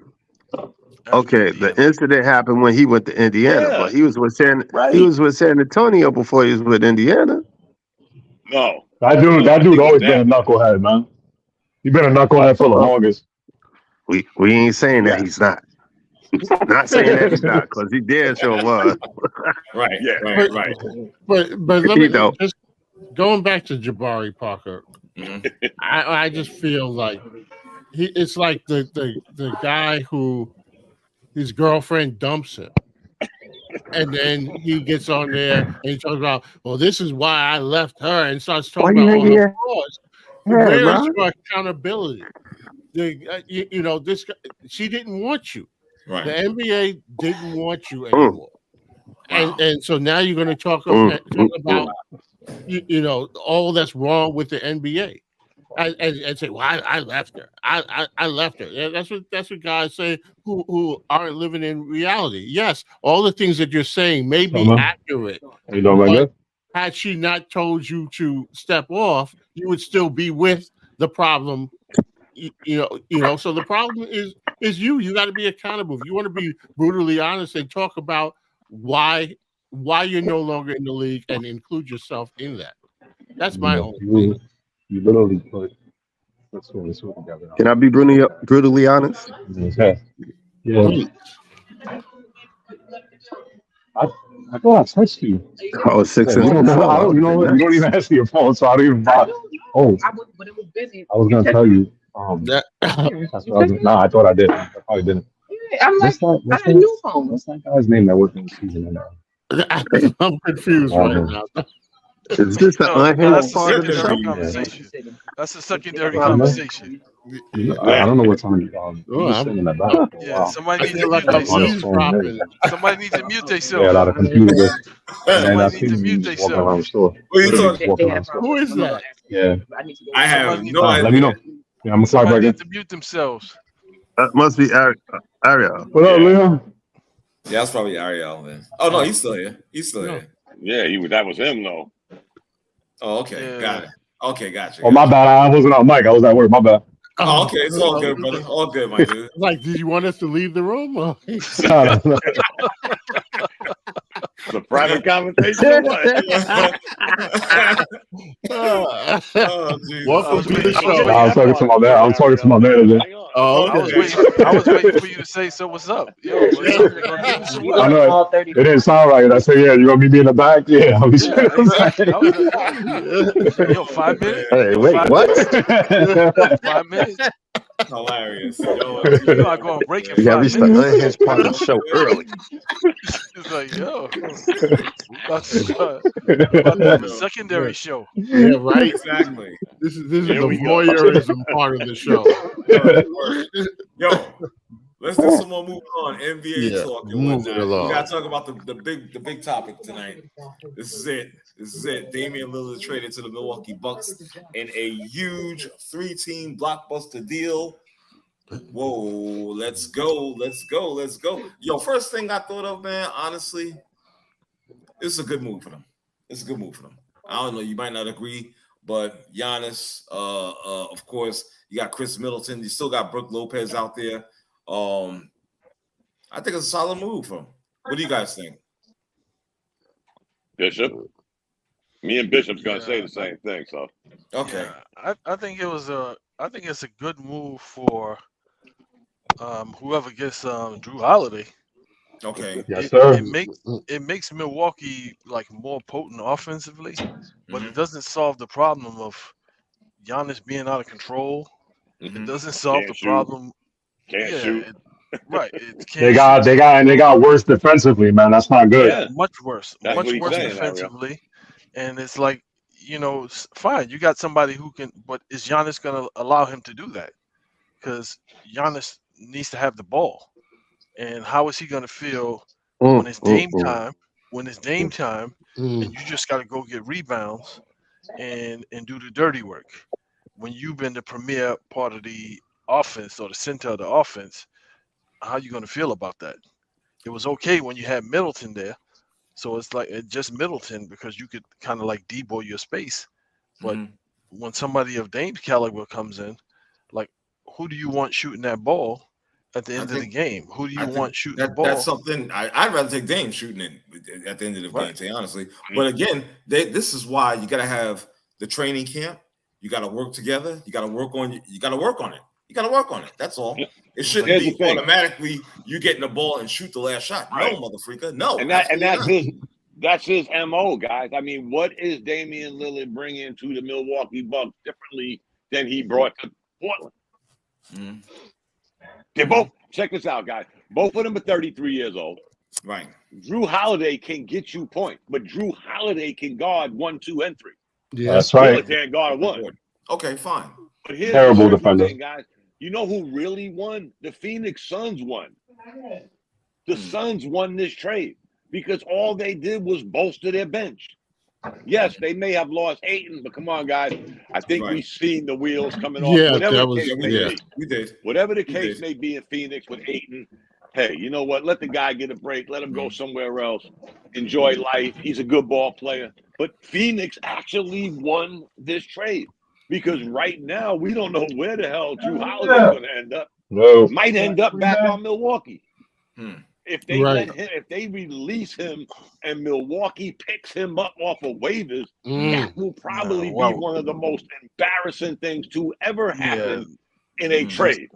Okay, the incident happened when he went to Indiana, but he was with San Antonio before he was with Indiana. No, that dude always been a knucklehead, man. He been a knucklehead for the longest. We ain't saying that he's not. Not saying that he's not, because he did sure was. Right. But let me just going back to Jabari Parker. I just feel like it's like the guy who his girlfriend dumps him, and then he gets on there and he talks about, well, this is why I left her, and starts talking about all the flaws. Where's your accountability? You know, this she didn't want you. Right. The NBA didn't want you anymore, and so now you're going to talk about you know all that's wrong with the NBA. And say, well, I left her. I left her. Yeah, that's what guys say who aren't living in reality. Yes, all the things that you're saying may be accurate. But had she not told you to step off, you would still be with the problem. You know. So the problem is you. You got to be accountable. If you want to be brutally honest and talk about why why you're no longer in the league and include yourself in that. That's my own thing. You literally put two together. Can I be brutally honest? Yeah. I thought I texted you. Oh, 6 and 4. You don't even answer your phone, so I don't even bother. Oh, but it was busy. I was gonna tell you. I thought I did. I probably didn't. I'm like, I had a new phone. What's that guy's name that worked in the season now? I'm confused right now. Is this the unhinged part of the show? Conversation. That's a secondary conversation. I don't know what time somebody needs to mute themselves. Somebody needs to mute themselves. Yeah, a lot of computers. Somebody needs to mute themselves. Who is that? Yeah. I have no idea. Let me know. Yeah, I'm gonna start back in. To mute themselves. That must be Ariel. What up, Leon? Yeah, that's probably Ariel then. Oh no, he's still here. Here. Yeah, that was him though. Oh, okay, got it. Okay, gotcha. Oh, my bad. I wasn't on mic. I was at work. My bad. Oh, okay, it's all good, brother. All good, my dude. Like, did you want us to leave the room? Or? It's a private conversation. Welcome to the show. I was talking to my man. I was talking to my manager. Oh, okay. I was waiting for you to say, so what's up? Yo, I know it didn't sound right. I said, yeah, you gonna meet me in the back? Yeah, I'll be Yo, 5 minutes? Hey, wait, what? 5 minutes? Hilarious. You're not going to break it. Yeah, we start the unhinged part of the show early. It's like, yo, about to have a secondary show. Yeah, right. Exactly. This is the voyeurism part of the show. Yo, let's do some more moving on. NBA talk and whatnot. We gotta talk about the big topic tonight. This is it. Damian Lillard traded to the Milwaukee Bucks in a huge 3-team blockbuster deal. Whoa, let's go. Yo, first thing I thought of, man, honestly, it's a good move for them. I don't know, you might not agree, but Giannis, of course, you got Chris Middleton, you still got Brook Lopez out there. I think it's a solid move for him. What do you guys think? Bishop? Me and Bishop's gonna say the same thing, so okay. I think it's a good move for whoever gets Drew Holiday. Okay. Yes, sir. It makes Milwaukee like more potent offensively, but it doesn't solve the problem of Giannis being out of control. It doesn't solve the problem. Can't shoot. Right. They got worse defensively, man. That's not good. Yeah, much worse. Much worse defensively. And it's like, fine, you got somebody who can, but is Giannis going to allow him to do that? Because Giannis needs to have the ball. And how is he going to feel when it's game time? When it's game time, and you just got to go get rebounds and do the dirty work. When you've been the premier part of the offense or the center of the offense, how are you going to feel about that? It was okay when you had Middleton there. So it's like just Middleton because you could kind of like deboy your space. But when somebody of Dame's caliber comes in, like who do you want shooting that ball at the end of the game? Who do you want shooting the ball? That's something I'd rather take Dame shooting it at the end of the game, to be honestly. But again, this is why you got to have the training camp. You got to work together. You got to work on it. That's all. It shouldn't be automatically you getting the ball and shoot the last shot. No, motherfreaker. No. And that's his MO, guys. I mean, what is Damian Lillard bringing to the Milwaukee Bucks differently than he brought to Portland? They both, check this out, guys. Both of them are 33 years old. Right. Drew Holiday can get you points, but Drew Holiday can guard 1, 2, and 3. Yeah, that's right. Lillard can't guard 1. Okay, fine. But here's terrible defender, guys. You know who really won? The Phoenix Suns won. The Suns won this trade because all they did was bolster their bench. Yes, they may have lost Ayton, but come on, guys. I think we've seen the wheels coming off. Yeah, we did. Whatever the case may be in Phoenix with Ayton, hey, you know what? Let the guy get a break. Let him go somewhere else. Enjoy life. He's a good ball player. But Phoenix actually won this trade. Because right now, we don't know where the hell Drew Holiday is going to end up. No. Might end up back on Milwaukee. if they if they release him and Milwaukee picks him up off of waivers, that will probably be one of the most embarrassing things to ever happen in a trade.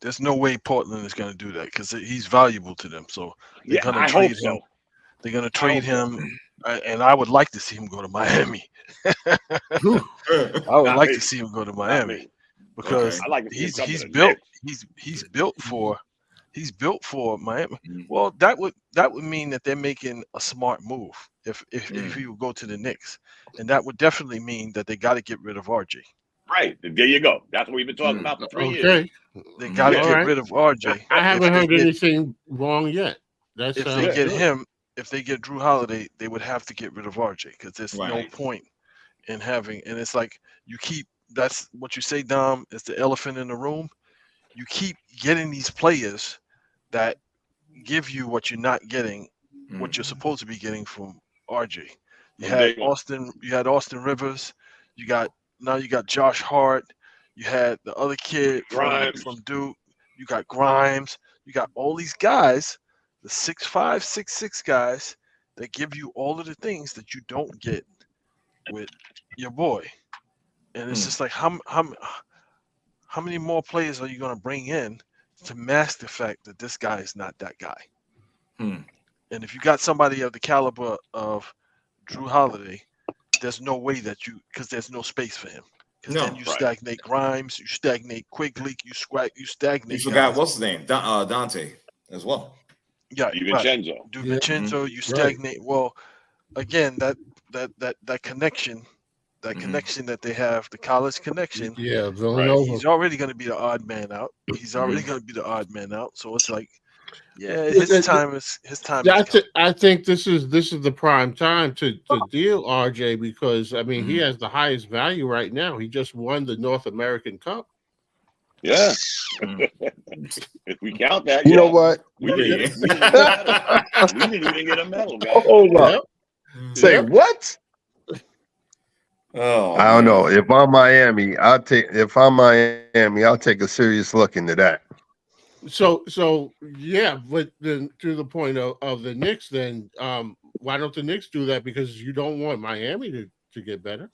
There's no way Portland is going to do that because he's valuable to them. So they're going to I trade hope him. So. They're going to trade him, and I would like to see him go to Miami. I would like to see him go to Miami because he's built for Miami. Well, that would mean that they're making a smart move if he would go to the Knicks, and that would definitely mean that they got to get rid of RJ. Right, there you go. That's what we've been talking about for 3 years. They got to get rid of RJ. I haven't heard anything wrong yet. If they get him, if they get Drew Holiday, they would have to get rid of RJ because there's no point in having. And it's like you keep. That's what you say, Dom. It's the elephant in the room. You keep getting these players that give you what you're not getting, what you're supposed to be getting from RJ. You had Austin Rivers. Now you got Josh Hart. You had the other kid from Duke. You got Grimes. You got all these guys, the 6'5", 6'6" guys that give you all of the things that you don't get with your boy. And it's just like how many more players are you going to bring in to mask the fact that this guy is not that guy? And if you got somebody of the caliber of Drew Holiday, there's no way because there's no space for him. Because then you stagnate Grimes, you stagnate Quigley, you stagnate. You forgot what's his name, Dante, as well. Yeah, DiVincenzo. You stagnate. Well, again, that connection. That connection that they have, the college connection. Yeah, he's already going to be the odd man out. So it's like, his time is. I think this is the prime time to deal RJ because I mean he has the highest value right now. He just won the North American Cup. Yeah, if we count that, you know what? We didn't even get a medal, guys. Hold up. Say what? Oh, I don't know. If I'm Miami, I'll take a serious look into that. So yeah, but then to the point of the Knicks, then why don't the Knicks do that? Because you don't want Miami to get better,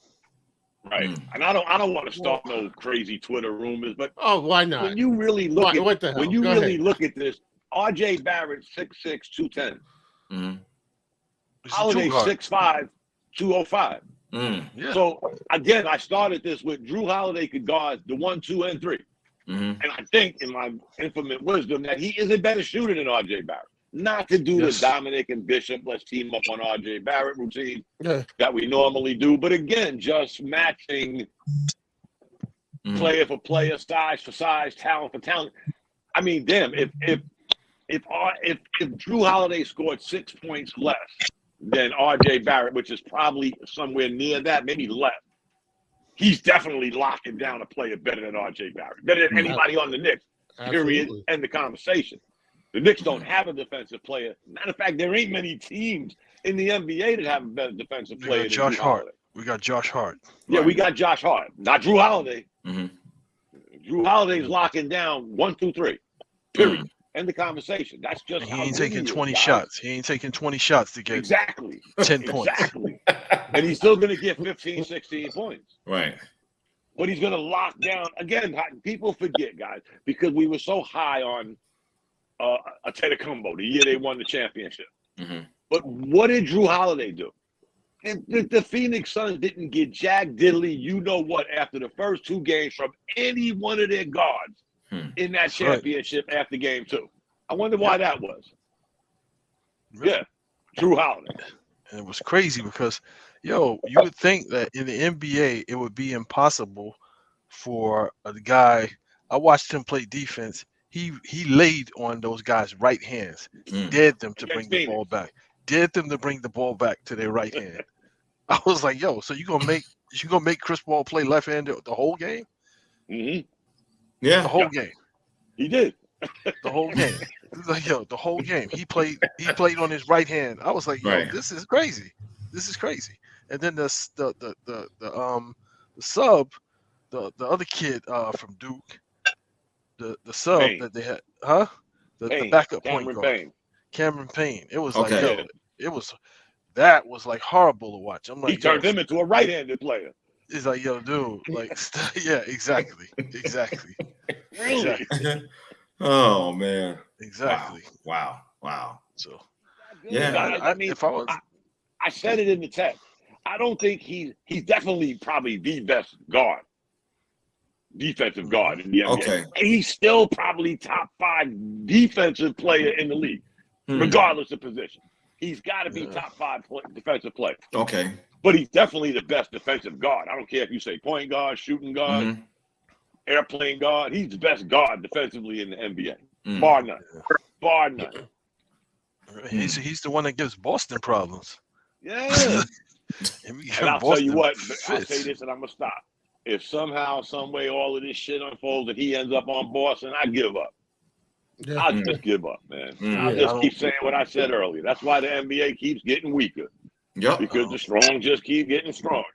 right? And I don't want to start no crazy Twitter rumors, but why not? When you really look look at this, RJ Barrett 6'6", 210, Holiday 6'5", 205. So again, I started this with Drew Holiday could guard the 1, 2, and 3. And I think, in my infinite wisdom, that he is a better shooter than RJ Barrett. Not to do the Dominic and Bishop, let's team up on RJ Barrett routine that we normally do, but again, just matching player for player, size for size, talent for talent. I mean, damn, if Drew Holiday scored 6 points less than RJ Barrett, which is probably somewhere near that, maybe less, he's definitely locking down a player better than RJ Barrett, better than anybody on the Knicks, period, end the conversation. The Knicks don't have a defensive player. Matter of fact, there ain't many teams in the NBA that have a better defensive player than Josh Drew Hart. Holiday. We got Josh Hart. Yeah, we got Josh Hart, not Drew Holiday. Drew Holiday's locking down 1, 2, 3, period. End the conversation. That's just he ain't taking 20 shots. He ain't taking 20 shots to get 10 points. Exactly. And he's still going to get 15, 16 points. Right. But he's going to lock down. Again, people forget, guys, because we were so high on Antetokounmpo the year they won the championship. But what did Drew Holiday do? The Phoenix Suns didn't get jack diddly, you know what, after the first 2 games from any one of their guards in that championship after game 2. I wonder why that was. Yeah, Drew Holiday. And it was crazy because, you would think that in the NBA it would be impossible for a guy. I watched him play defense. He laid on those guys' right hands. He dared them to bring the ball back. Dared them to bring the ball back to their right hand. I was like, so you gonna make Chris Paul play left-handed the whole game? Yeah, the whole game. He did. The whole game. Like, the whole game. He played on his right hand. I was like, this is crazy. This is crazy. And then the sub, the other kid from Duke, the sub that they had, the backup point guard. Cameron Payne. It was like, yo, that was like horrible to watch. I'm like, he turned him into a right-handed player. It's like, yo, dude, like, yeah, exactly. Really? Oh man. Exactly. Wow. So, yeah, I mean, I said it in the text. I don't think he's definitely probably the best guard, defensive guard in the NBA. Okay. And he's still probably top 5 defensive player in the league, regardless of position. He's got to be top 5 defensive player. Okay. But he's definitely the best defensive guard. I don't care if you say point guard, shooting guard, airplane guard. He's the best guard defensively in the NBA. Bar none. He's the one that gives Boston problems. Yeah. And I'll tell you what, I'll say this and I'm going to stop. If somehow, some way, all of this shit unfolds and he ends up on Boston, I give up. I'll just give up, man. I'll just keep saying what I said earlier. That's why the NBA keeps getting weaker. Because the strong just keep getting stronger.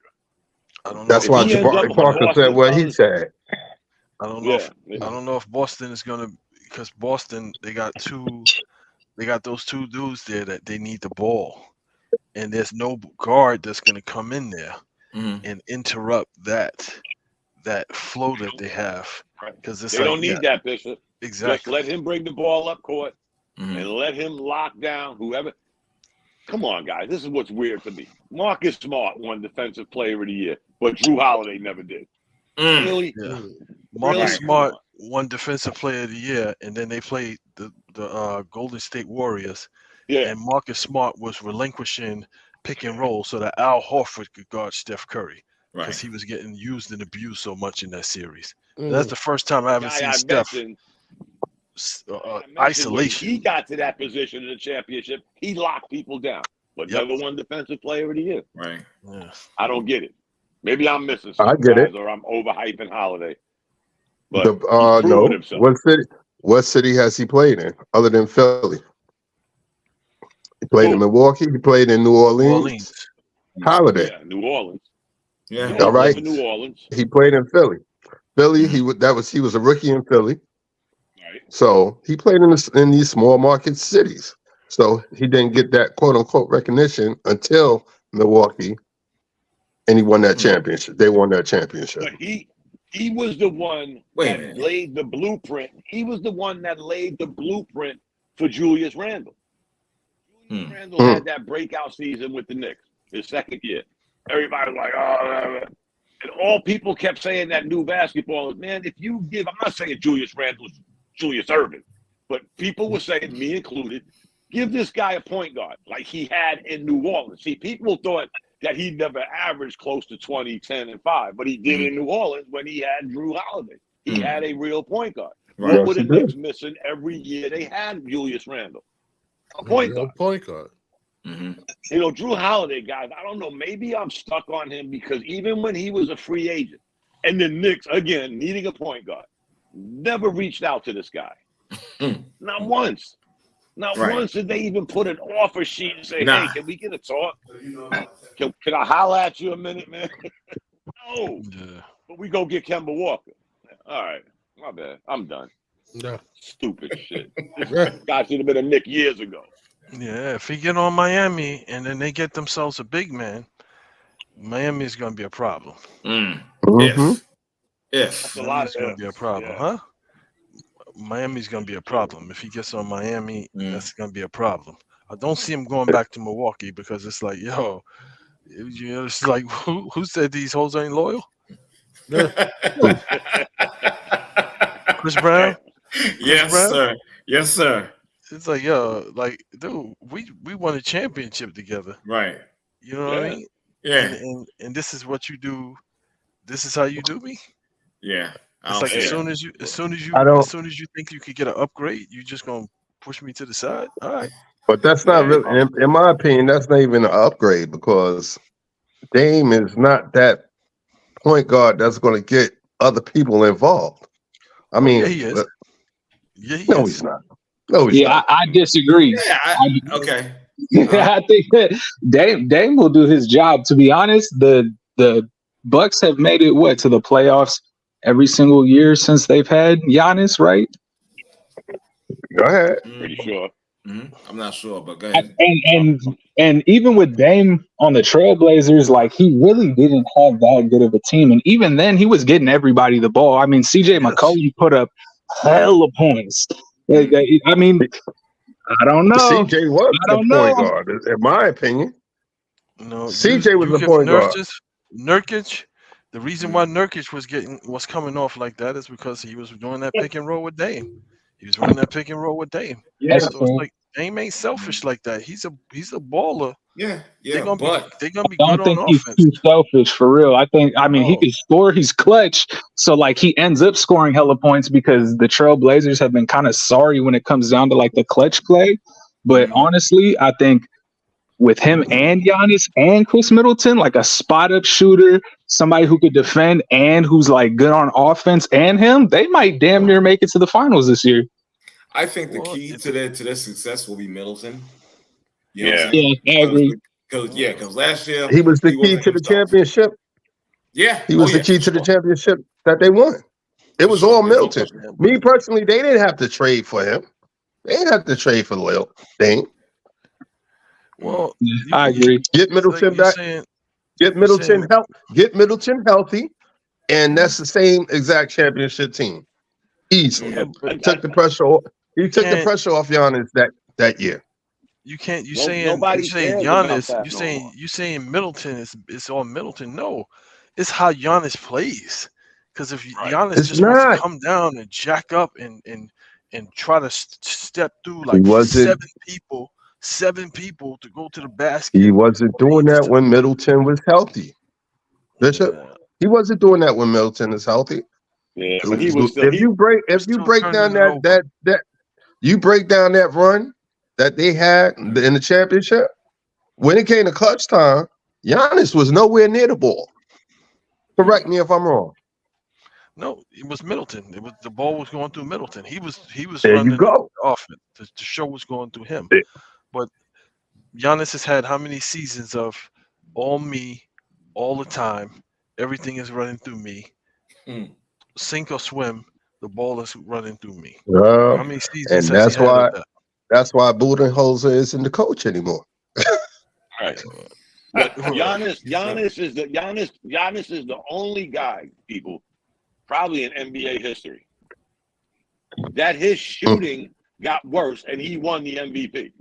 I don't know. That's why Jabari Parker said what he said. I don't know. I don't know if Boston is gonna, because Boston they got those 2 dudes there that they need the ball, and there's no guard that's gonna come in there and interrupt that flow that they have. Because they don't need that, Bishop. Exactly. Just let him bring the ball up court and let him lock down whoever. Come on, guys. This is what's weird for me. Marcus Smart won Defensive Player of the Year, but Drew Holiday never did. Really? Yeah. Marcus Smart won Defensive Player of the Year, and then they played the Golden State Warriors. Yeah. And Marcus Smart was relinquishing pick and roll so that Al Horford could guard Steph Curry because he was getting used and abused so much in that series. That's the first time I ever seen Steph. Isolation. When he got to that position in the championship, he locked people down, but never won Defensive Player of the Year. Right. Yeah. I don't get it. Maybe I'm missing something. I get it. Or I'm overhyping Holiday. But no. What city has he played in other than Philly? He played in Milwaukee. He played in New Orleans. Holiday. Yeah, New Orleans. Yeah. All right. New Orleans. He played in Philly. He was a rookie in Philly. So he played in these small market cities. So he didn't get that quote unquote recognition until Milwaukee, and he won that championship. They won that championship. But he was the one that laid the blueprint. He was the one that laid the blueprint for Julius Randle. Julius Randle had that breakout season with the Knicks, his second year. Everybody was like, oh, and all people kept saying that new basketball is, man, if you give, I'm not saying Julius Randle's Julius Erving, but people were saying, me included, give this guy a point guard like he had in New Orleans. See, people thought that he never averaged close to 20, 10, and 5, but he did in New Orleans when he had Drew Holiday. He had a real point guard. Right. What were the Knicks missing every year they had Julius Randle? A point guard. You know, Drew Holiday, guys, I don't know, maybe I'm stuck on him because even when he was a free agent and the Knicks, again, needing a point guard, never reached out to this guy. Not once. Not once did they even put an offer sheet and say, hey, can we get a talk? Can I holler at you a minute, man? No. But we go get Kemba Walker. All right. My bad. I'm done. No. Stupid shit. Guy should have been a Knick years ago. Yeah, if he get on Miami and then they get themselves a big man, Miami's going to be a problem. If Miami's going to be a problem, huh? Miami's going to be a problem. If he gets on Miami, that's going to be a problem. I don't see him going back to Milwaukee because it's like, yo, you know, it's like, who said these hoes ain't loyal? Chris Brown? Yes, sir. Yes, sir. It's like, yo, like, dude, we won a championship together. Right. You know what I mean? Yeah. And this is what you do. This is how you do me? Yeah. It's like as soon as you think you could get an upgrade, you just gonna push me to the side. All right. But that's not really, in my opinion, that's not even an upgrade because Dame is not that point guard that's going to get other people involved. I mean, yeah, he is. He's not. No, he's not. I disagree. Yeah, okay. I think that Dame will do his job. To be honest, the Bucks have made it to the playoffs every single year since they've had Giannis, right? Go ahead. Pretty sure. I'm not sure, but go ahead. And even with Dame on the Trailblazers, like he really didn't have that good of a team. And even then, he was getting everybody the ball. I mean, CJ McCollum put up hella points. I mean, I don't know. CJ was the point guard, in my opinion. No, CJ was the point guard. Nurkic. The reason why Nurkic was coming off like that is because he was doing that pick and roll with Dame. He was running that pick and roll with Dame. Yeah, so it's like Dame ain't selfish like that. He's a baller. Yeah. They're gonna be I don't think he's too selfish for real. I mean, he can score. He's clutch. So like he ends up scoring hella points because the Trailblazers have been kind of sorry when it comes down to like the clutch play. But honestly, I think with him and Giannis and Chris Middleton, like a spot up shooter, somebody who could defend and who's like good on offense, and him, they might damn near make it to the finals this year. I think the key to their success will be Middleton. I agree. Because last year he was the key to the championship. Yeah, he was the key to the championship that they won. It was all Middleton. Me personally, they didn't have to trade for him. They didn't have to trade for Lillard. They ain't. Well, I agree. Get Middleton back. Get Middleton healthy, and that's the same exact championship team. Easily took the pressure off. He took the pressure off Giannis that year. You can't. You saying Giannis? You saying Middleton is all Middleton? No, it's how Giannis plays. Because if Giannis just wants to come down and jack up and try to step through like seven people to go to the basket. He wasn't doing that when Middleton was healthy. Bishop, he wasn't doing that when Middleton is healthy. Yeah, but he was still, if you break down that run that they had in the championship, when it came to clutch time, Giannis was nowhere near the ball. Correct me if I'm wrong. No, it was Middleton. The ball was going through Middleton. He was there running you go. offense. The show was going through him. But Giannis has had how many seasons of all me, all the time? Everything is running through me. Sink or swim, the ball is running through me. How many seasons? And that's why Budenholzer isn't the coach anymore. Right. But Giannis is the only guy, people, probably in NBA history, that his shooting got worse and he won the MVP.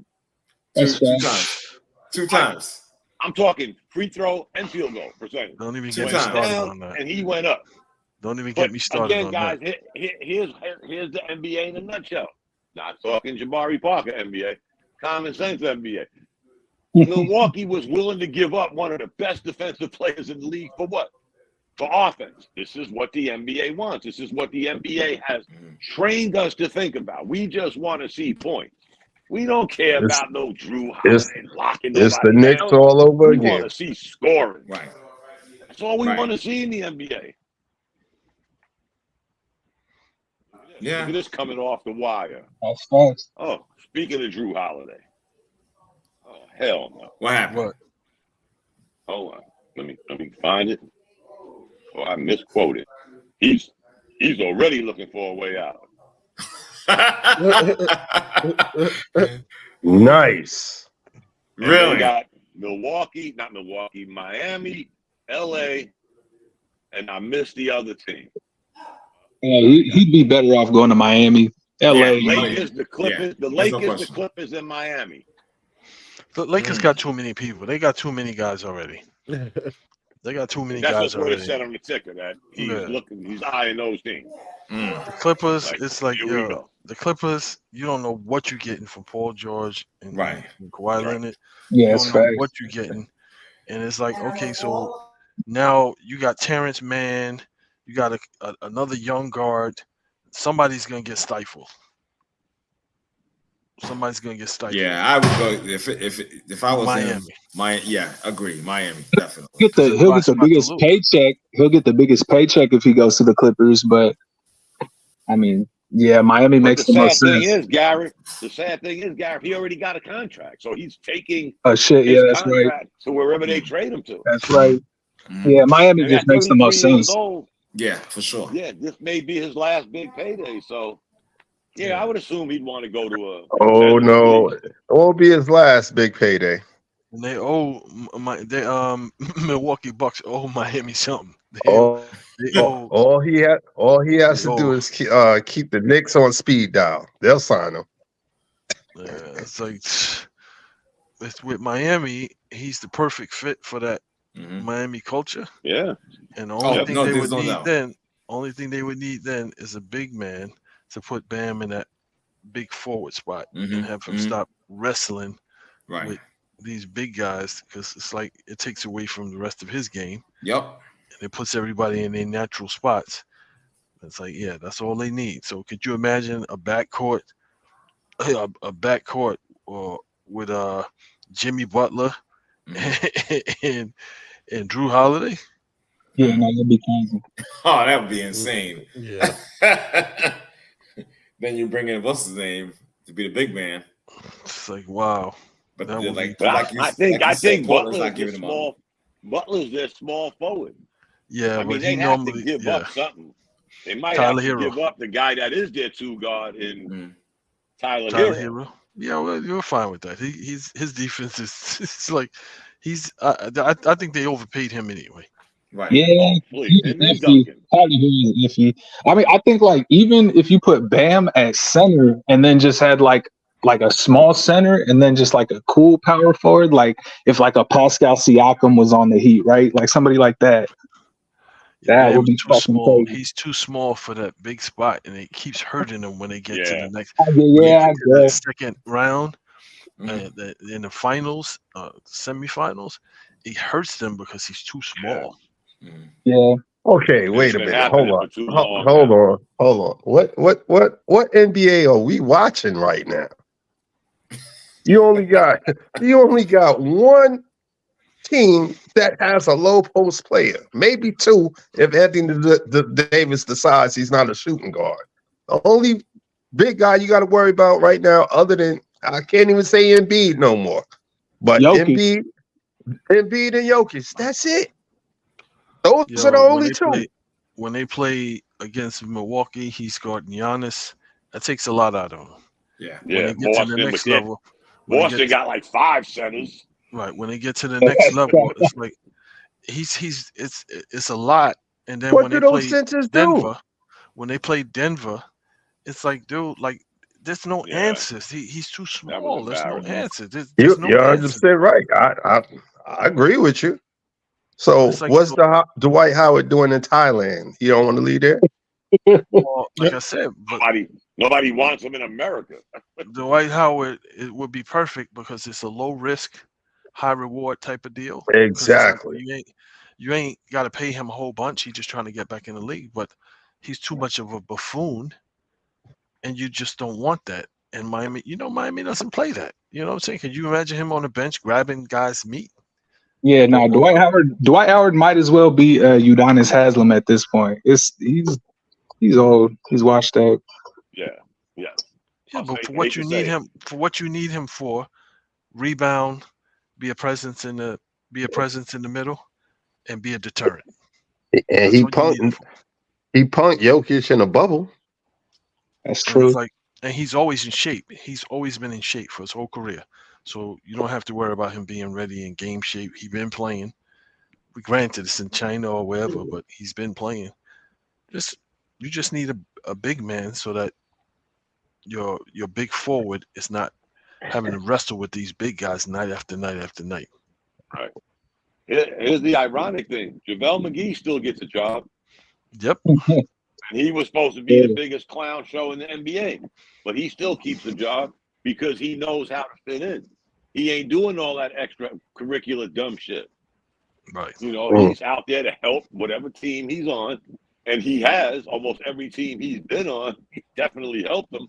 Two times. I'm talking free throw and field goal percentage. Don't even get me started on that. And he went up. Don't even get me started again, on guys, that. Here's the NBA in a nutshell. Not talking Jabari Parker NBA, common sense NBA. Milwaukee was willing to give up one of the best defensive players in the league for what? For offense. This is what the NBA wants. This is what the NBA has trained us to think about. We just want to see points. We don't care about no Drew Holiday locking. It's the Knicks all over again. We want to see scoring. Right. That's all we want to see in the NBA. Yeah. Look at this coming off the wire. That's false. Oh, speaking of Drew Holiday. Oh, hell no. What happened? Hold on. Let me find it. Oh, I misquoted. He's already looking for a way out. Nice. And really? Got Miami, LA, and I missed the other team. Yeah, he'd be better off going to Miami, LA. Lakers, the Clippers, the Clippers in Miami. The Lakers got too many people. They got too many guys already. They got too many guys already. That's what it said on the ticker that he's eyeing those teams. The Clippers, it's like the Clippers. You don't know what you're getting from Paul George and Kawhi Leonard. Yeah, you don't know what you're getting, and it's like, okay, so now you got Terrence Mann, you got another young guard. Somebody's gonna get stifled. Somebody's gonna get stifled. Yeah, I would go if I was Miami. Agree. Miami, definitely. He'll get the biggest paycheck. He'll get the biggest paycheck if he goes to the Clippers. But I mean, yeah, Miami makes the most sense. The sad thing is, Garrett, he already got a contract, so he's taking that's right. To wherever they trade him to. That's right. Yeah, Miami just makes the most sense. Yeah, for sure. Yeah, this may be his last big payday, so Yeah, I would assume he'd want to go to a. Oh no, it won't be his last big payday. And they owe Milwaukee Bucks owe Miami something. All he has to do is keep the Knicks on speed dial. They'll sign him. Yeah, it's like with Miami, he's the perfect fit for that Miami culture. Yeah. And the only thing they would need then is a big man to put Bam in that big forward spot and have him stop wrestling with these big guys, because it's like it takes away from the rest of his game. Yep. And it puts everybody in their natural spots. It's like, yeah, that's all they need. So could you imagine a backcourt with Jimmy Butler and Drew Holiday? Yeah, no, that'd be crazy. Oh, that would be insane. Yeah. Then you bring in what's his name to be the big man. It's like, wow. But I think Butler's their small forward. Yeah, I mean, they have to give up something. They might have to give up the guy that is their two guard in Tyler Hero. Yeah, well, you're fine with that. His defense is it's like I think they overpaid him anyway. Right. Yeah. Iffy. I mean, I think like even if you put Bam at center and then just had like a small center and then just like a cool power forward, like if like a Pascal Siakam was on the Heat, right? Like somebody like that. That would be too small. He's too small for that big spot, and it keeps hurting him when they get to the next second round in the finals, semifinals. It hurts them because he's too small. Yeah. Okay, wait a minute. Hold on. What NBA are we watching right now? You only got one team that has a low post player, maybe two if Anthony Davis decides he's not a shooting guard. The only big guy you got to worry about right now, other than I can't even say Embiid no more, but Embiid and Jokic. That's it. Those are the only two. When they play against Milwaukee, he's guarding Giannis. That takes a lot out of him. Yeah. When they get to the next level, Boston got like 5 centers. Right. When they get to the next level, it's like it's a lot. And then when they play Denver, it's like, dude, like there's no answers. He's too small. There's no answers. You're 100% right. I agree with you. So like, what's Dwight Howard doing in Thailand? He don't want to leave there? Well, like I said, but nobody wants him in America. Dwight Howard, it would be perfect because it's a low risk, high reward type of deal. Exactly. Like you ain't got to pay him a whole bunch. He's just trying to get back in the league, but he's too much of a buffoon, and you just don't want that. And Miami doesn't play that. You know what I'm saying? Can you imagine him on the bench grabbing guys' meat? Yeah, no, Dwight Howard might as well be Udonis Haslem at this point. He's old. He's washed out. Yeah. But for what you need him for, rebound, be a presence in the middle, and be a deterrent. And he punked Jokic in a bubble. That's true. And he's always in shape. He's always been in shape for his whole career. So you don't have to worry about him being ready in game shape. He's been playing. Granted, it's in China or wherever, but he's been playing. You just need a big man so that your big forward is not having to wrestle with these big guys night after night after night. Right. Here's the ironic thing. JaVale McGee still gets a job. Yep. And he was supposed to be the biggest clown show in the NBA, but he still keeps a job because he knows how to fit in. He ain't doing all that extracurricular dumb shit. Right. He's out there to help whatever team he's on, and he has almost every team he's been on. He definitely helped them.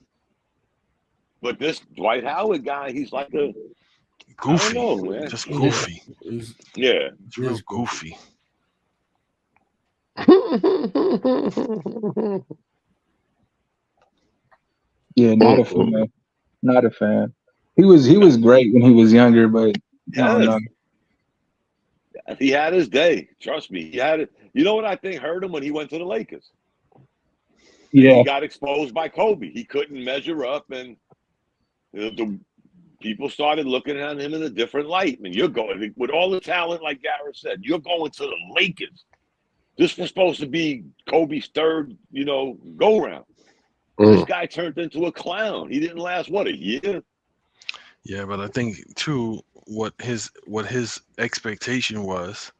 But this Dwight Howard guy, he's like a goofy. I don't know, man. Just goofy. Yeah. It's real goofy. Yeah, not a fan. Not a fan. He was great when he was younger, but I don't know. He had his day. Trust me, he had it. You know what I think hurt him when he went to the Lakers? He got exposed by Kobe. He couldn't measure up, and the people started looking at him in a different light. I mean, you're going with all the talent, like Garrett said. You're going to the Lakers. This was supposed to be Kobe's third, go round. This guy turned into a clown. He didn't last a year. Yeah, but I think too what his expectation was,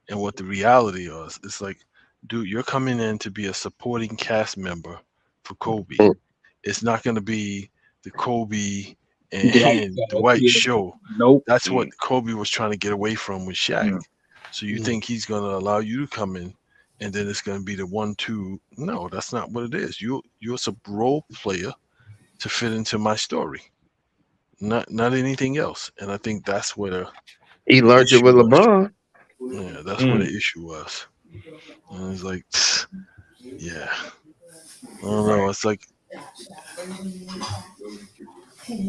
and what the reality was. It's like, dude, you're coming in to be a supporting cast member for Kobe. It's not going to be the Kobe and Dwight show. Nope. That's what Kobe was trying to get away from with Shaq. So you think he's going to allow you to come in, and then it's going to be the 1-2? No, that's not what it is. You're a role player to fit into my story, not anything else. And I think that's where he learned it with LeBron. Yeah, that's where the issue was. And it's like, yeah, I don't know. It's like,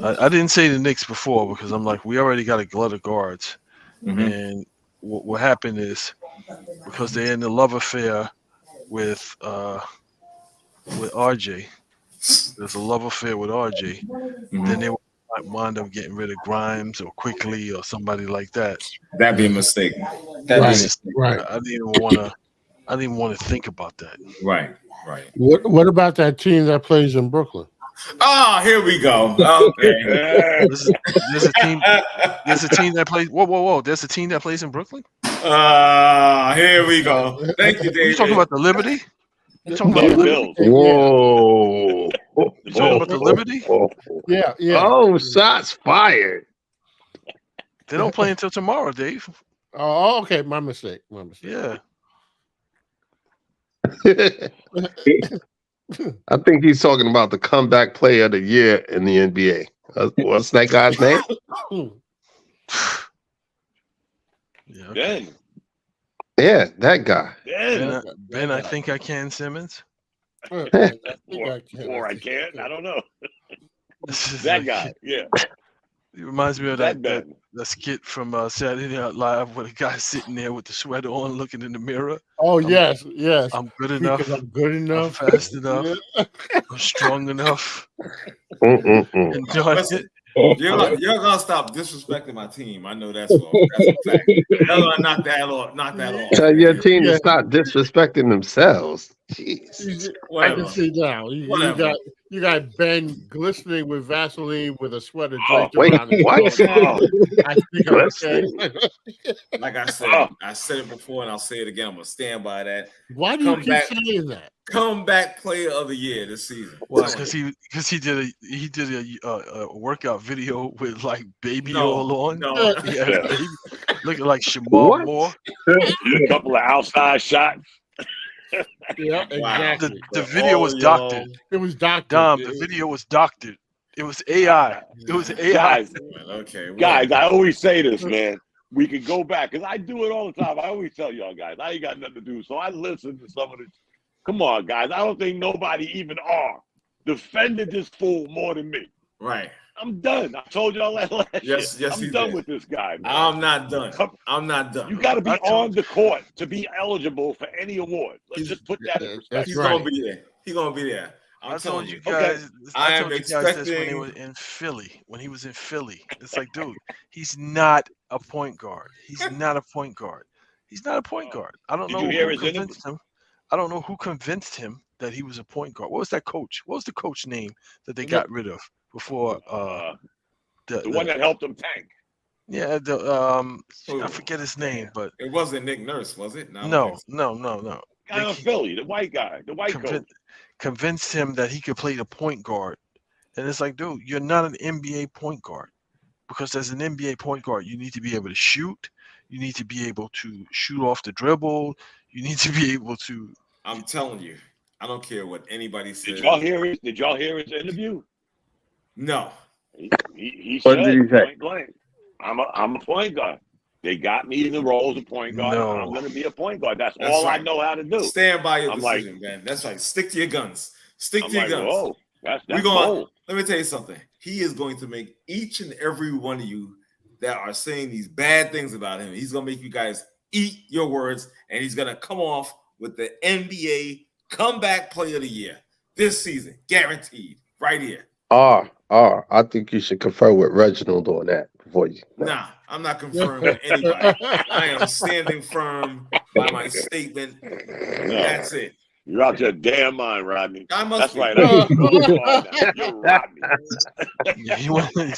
I didn't say the Knicks before because I'm like, we already got a glut of guards, and what happened is because they're in the love affair with RJ. There's a love affair with RJ. Then they might wind up getting rid of Grimes or Quickly or somebody like that. That'd be a mistake. Right. I didn't even want to think about that. Right. What about that team that plays in Brooklyn? Oh, here we go. Okay. There's a team that plays. Whoa! There's a team that plays in Brooklyn. Here we go. Thank you, David. You talking about the Liberty? You talking about the Liberty? Whoa! You talking about the Liberty? Yeah. Oh, shots fired. They don't play until tomorrow, Dave. Oh, okay. My mistake. Yeah. I think he's talking about the comeback player of the year in the NBA. What's that guy's name? Ben. Yeah, that guy. Ben, I think I can, Simmons. Or I can't. I don't know. That guy. Yeah. It reminds me of that skit from Saturday Night Live where the guy's sitting there with the sweater on, looking in the mirror. Oh, yes. I'm good enough. I'm good enough. I'm fast enough. Yeah. I'm strong enough. Enjoy it. You're gonna stop disrespecting my team. I know that's a fact. You're gonna knock that off. Tell your team to stop disrespecting themselves. Jeez. I can see now. You got Ben glistening with Vaseline with a sweater draped around his what? I think I'm okay. Like I said it before, and I'll say it again. I'm gonna stand by that. Why do you keep saying that? Comeback player of the year this season. Well, because he did a workout video with like baby all on. No. Yeah, looking like Shamar Moore. A couple of outside shots. Yeah, exactly. The video was doctored. It was doctored. Dom, the video was doctored. It was AI. It was AI. Guys, I always say this, man. We can go back because I do it all the time. I always tell y'all guys, I ain't got nothing to do. So I listen to some of this. Come on, guys. I don't think nobody even defended this fool more than me. Right. I'm done. I told y'all that last year. Yes, I'm done with this guy, man. I'm not done. I'm not done. You got to be on the court to be eligible for any award. Let's just put that in perspective. He's going to be there. He's going to be there. I told you guys. I told you guys this when he was in Philly. When he was in Philly, it's like, dude, he's not a point guard. He's not a point guard. He's not a point guard. I don't know who convinced him. I don't know who convinced him that he was a point guard. What was that coach? What was the coach name that they got rid of before? The one that helped him tank. Yeah, I forget his name, but it wasn't Nick Nurse, was it? No. Guy in Philly, the white guy, the white coach. Convinced him that he could play the point guard. And it's like, dude, you're not an NBA point guard. Because as an NBA point guard, you need to be able to shoot. You need to be able to shoot off the dribble. You need to be able to. I'm telling you, I don't care what anybody says. Did y'all hear his interview? No. He said, point blank, I'm a point guard. They got me in the role as a point guard. No. I'm going to be a point guard. That's all right. I know how to do. Stand by your decision, man. That's right. Stick to your guns. Stick to your guns. Whoa, that's bold. Let me tell you something. He is going to make each and every one of you that are saying these bad things about him, he's going to make you guys eat your words, and he's going to come off with the NBA comeback player of the year. this season, guaranteed, right here. I think you should confer with Reginald on that before you. Nah, I'm not conferring with anybody. I am standing firm by my statement. That's it. You're out your damn mind, Rodney. That's right. You're Rodney.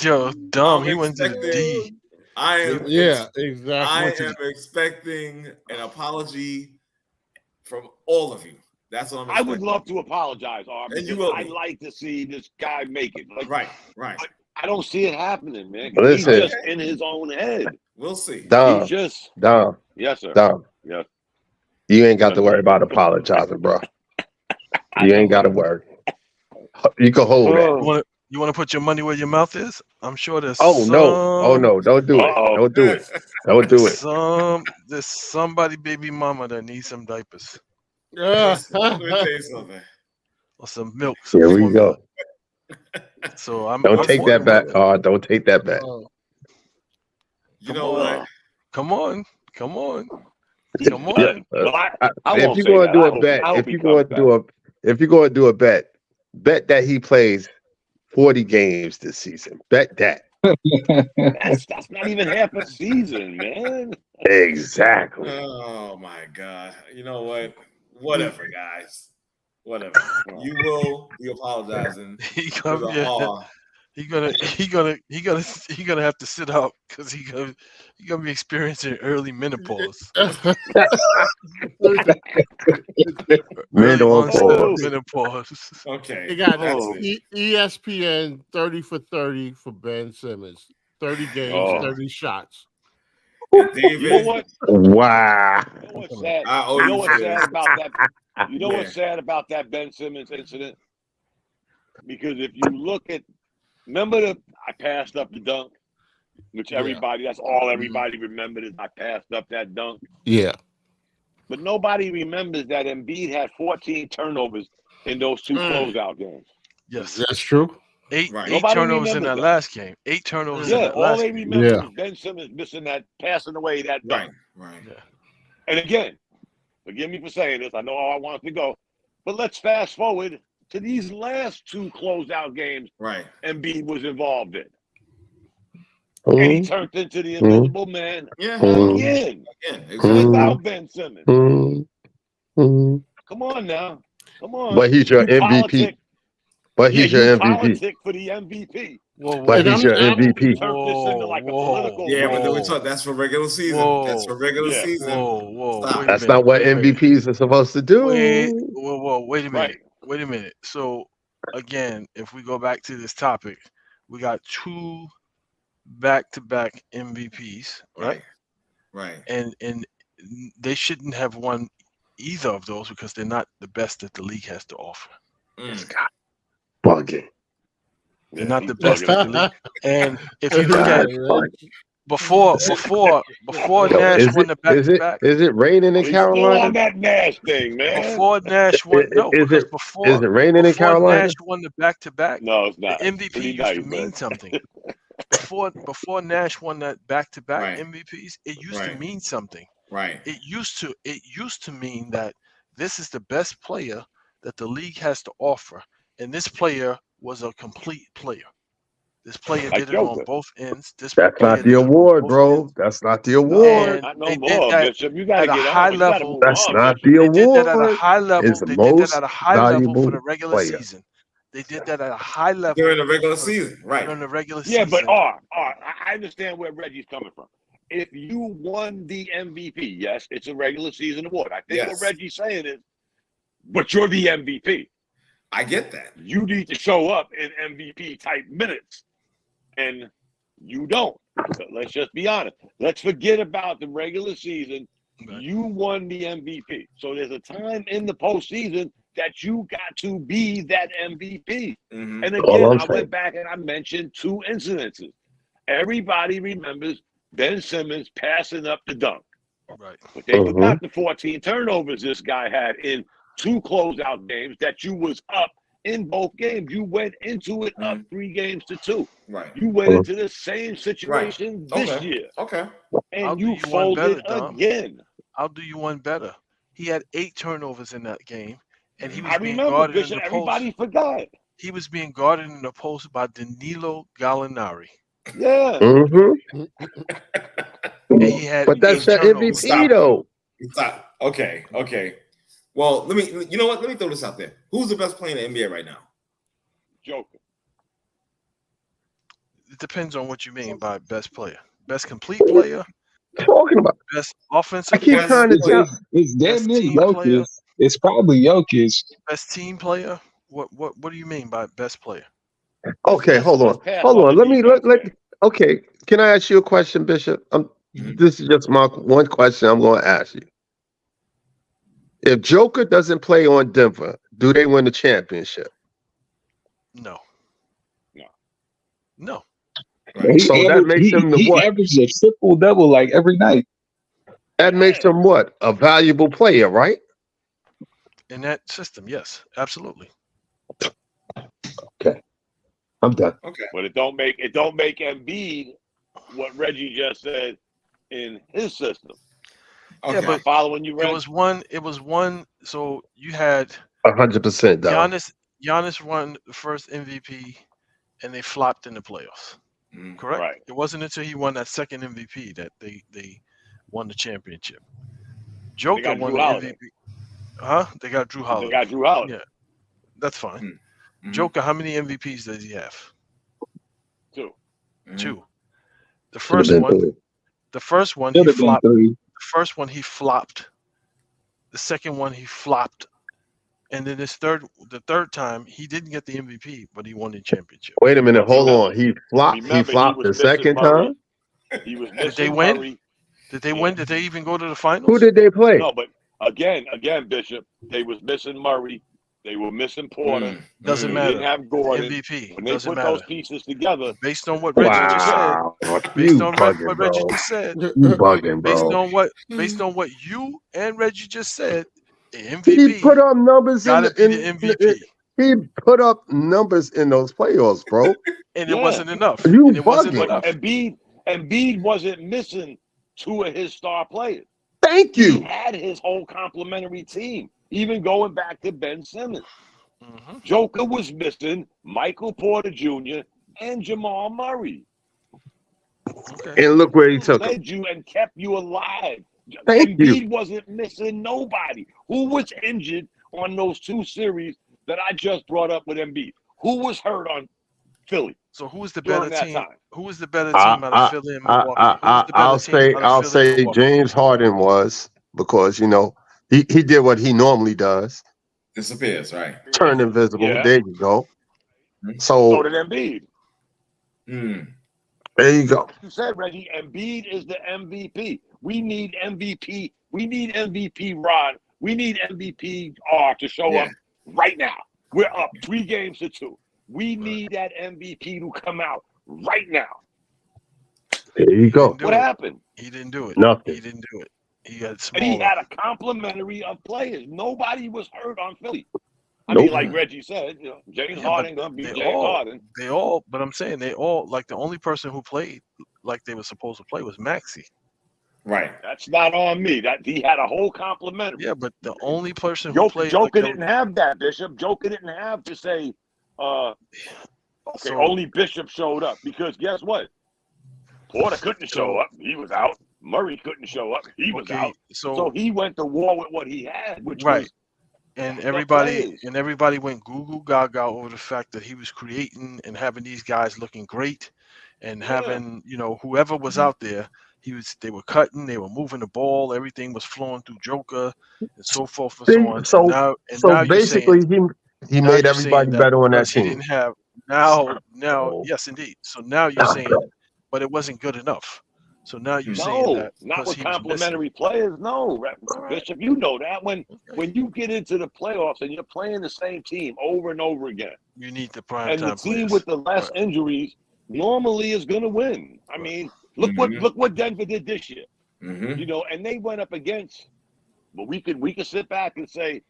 Yo, dumb. He went to the D. Exactly. I am expecting an apology from all of you. That's what I'm expecting. I would love to apologize, and you will. I'd like to see this guy make it. Right. But I don't see it happening, man. Listen, he's just in his own head. We'll see. Dom. Yes, sir. Dom. Yes. You ain't got to worry about apologizing, bro. You ain't got to worry. You can hold that. You want to put your money where your mouth is? I'm sure there's. No! Don't do it! Don't do it! Don't do it! There's somebody, baby mama, that needs some diapers. Let me tell you something. Or some milk. Here we go. So I'm. Don't take that back. Don't take that back. You know what? Come on. If you're going to do a bet, if you're going to do a bet that he plays 40 games this season. Bet that. That's not even half a season, man. Exactly. Oh my God. You know what? Whatever, guys. Whatever. You will be apologizing. He gonna have to sit out because he gonna be experiencing early menopause. Menopause. Okay. He got ESPN 30 for 30 for Ben Simmons. 30 games, 30 shots. David, you know what? Wow. You know what's sad? You know what's sad about that? You know what's sad about that Ben Simmons incident? Because if you look at, remember I passed up the dunk, which that's all everybody remembered is I passed up that dunk. Yeah. But nobody remembers that Embiid had 14 turnovers in those two closeout games. Yes, that's true. Eight turnovers in that last game. 8 turnovers in that all last they game. remember is Ben Simmons missing that, passing away that dunk. Right. Yeah. And again, forgive me for saying this. I know how I want it to go. But let's fast forward to these last 2 closeout games Embiid was involved in. And he turned into the invisible man again. Without Ben Simmons. Come on now. Come on. But he's your MVP. But he's your MVP. Politic for the MVP. But he's your MVP. But that's for regular season. That's for regular season. Stop. That's not what MVPs are supposed to do. Wait a minute. Wait a minute. So again, if we go back to this topic, we got 2 back-to-back MVPs, right? Right. And they shouldn't have won either of those because they're not the best that the league has to offer. Bugging. They're not the best that the league. And if you look at before Nash won the back-to-back, is it raining in Carolina? On that Nash thing, man. Before Nash won, is it raining in Carolina? Nash won the back-to-back. No, it's not. The MVP used to mean something. Before Nash won that back-to-back MVPs, it used to mean something. Right. It used to mean that this is the best player that the league has to offer, and this player was a complete player. This player did it on both ends. That's not the award, bro. That's not the award. Not no more, Bishop. You gotta get high level. That's not the award. They did that at a high level. They did that at a high level for the regular season. They did that at a high level during the regular season, right? During the regular season. Yeah, but I understand where Reggie's coming from. If you won the MVP, yes, it's a regular season award. I think what Reggie's saying is, but you're the MVP. I get that. You need to show up in MVP type minutes, and you don't. So let's just be honest. Let's forget about the regular season. Right. You won the MVP. So there's a time in the postseason that you got to be that MVP. And again, I went back and I mentioned 2 incidences. Everybody remembers Ben Simmons passing up the dunk. Right. But they forgot the 14 turnovers this guy had in 2 closeout games that you was up in both games. You went into it up 3 games to 2. Right. You went into the same situation this year. Okay. And you folded again. I'll do you one better. He had 8 turnovers in that game, and he was being guarded in the post. Everybody forgot. He was being guarded in the post by Danilo Gallinari. Yeah. Mm-hmm. He had but that's the MVP though. Stop. Okay. Well, you know what? Let me throw this out there. Who's the best player in the NBA right now? Joker. It depends on what you mean by best player. Best complete player. Talking about best offensive. I keep trying to tell. It's damn near Jokic. It's probably Jokic. Best team player. What do you mean by best player? Okay, hold on. Let okay. Can I ask you a question, Bishop? This is just my one question I'm going to ask you. If Joker doesn't play on Denver, do they win the championship? No. So that makes him the what? He averages a triple-double like every night. That makes him what? A valuable player, right? In that system, yes, absolutely. Okay. I'm done. Okay. But it don't make Embiid what Reggie just said in his system. Okay. Yeah, but following you, Reggie. It was one. So you had 100%. Giannis won the first MVP, and they flopped in the playoffs. Correct. Right. It wasn't until he won that second MVP that they won the championship. Joker won the MVP. They got Drew Holiday. Yeah, that's fine. Joker, how many MVPs does he have? 2. 2. The first one he flopped. The first one he flopped. The second one he flopped. And then the third time he didn't get the MVP, but he won the championship. Wait a minute, hold on. He flopped the second time? Did they win? Murray. Did they win? Did they even go to the finals? Who did they play? No, but again, Bishop, they was missing Murray. They were missing Porter. Doesn't matter. They didn't have Gordon. MVP. When they put those pieces together, based on what Reggie just said, based on what Reggie just said, based on what you and Reggie just said, the MVP. He put up numbers in the MVP. He put up numbers in those playoffs, bro, and it wasn't enough. You and it wasn't enough. Embiid wasn't missing 2 of his star players. Thank you. He had his whole complimentary team, even going back to Ben Simmons. Joker was missing Michael Porter Jr. and Jamal Murray. Okay. And look where he took led you and kept you alive. Thank Embiid you. wasn't missing nobody. Who was injured on those 2 series that I just brought up with Embiid? Who was hurt on Philly? So who was the better team? Who was the better team out of Philly and Milwaukee? I'll say James Harden was, because he did what he normally does. Disappears, right? Turn invisible. Yeah. There you go. So did Embiid. There you go. You said, Reggie, Embiid is the MVP. We need MVP. We need MVP Rod. We need MVP R to show up right now. We're up 3 games to 2. We need that MVP to come out right now. There you go. What happened? He didn't do it. Nothing. He didn't do it. He had a complementary of players. Nobody was hurt on Philly. I mean, like Reggie said, James Harden gonna be James Harden. But I'm saying they all, like, the only person who played like they were supposed to play was Maxey. Right. That's not on me. That he had a whole complimentary. Yeah, but the only person who played Joker didn't have that, Bishop. Joker didn't have to say, only Bishop showed up, because guess what? Porter couldn't show up. He was out. Murray couldn't show up. He was out. So he went to war with what he had, which was and everybody went goo gaga over the fact that he was creating and having these guys looking great, and having whoever was out there, they were cutting, they were moving the ball, everything was flowing through Joker, and so forth and so on. So basically, he made everybody better on that team. He didn't have yes, indeed. So now you're saying, but it wasn't good enough. So now you're saying that not with complementary players. No, Bishop, you know that when you get into the playoffs and you're playing the same team over and over again, you need the prime and time the team players. with the less injuries normally is going to win. I mean, look what Denver did this year. And they went up against. But we could sit back and say,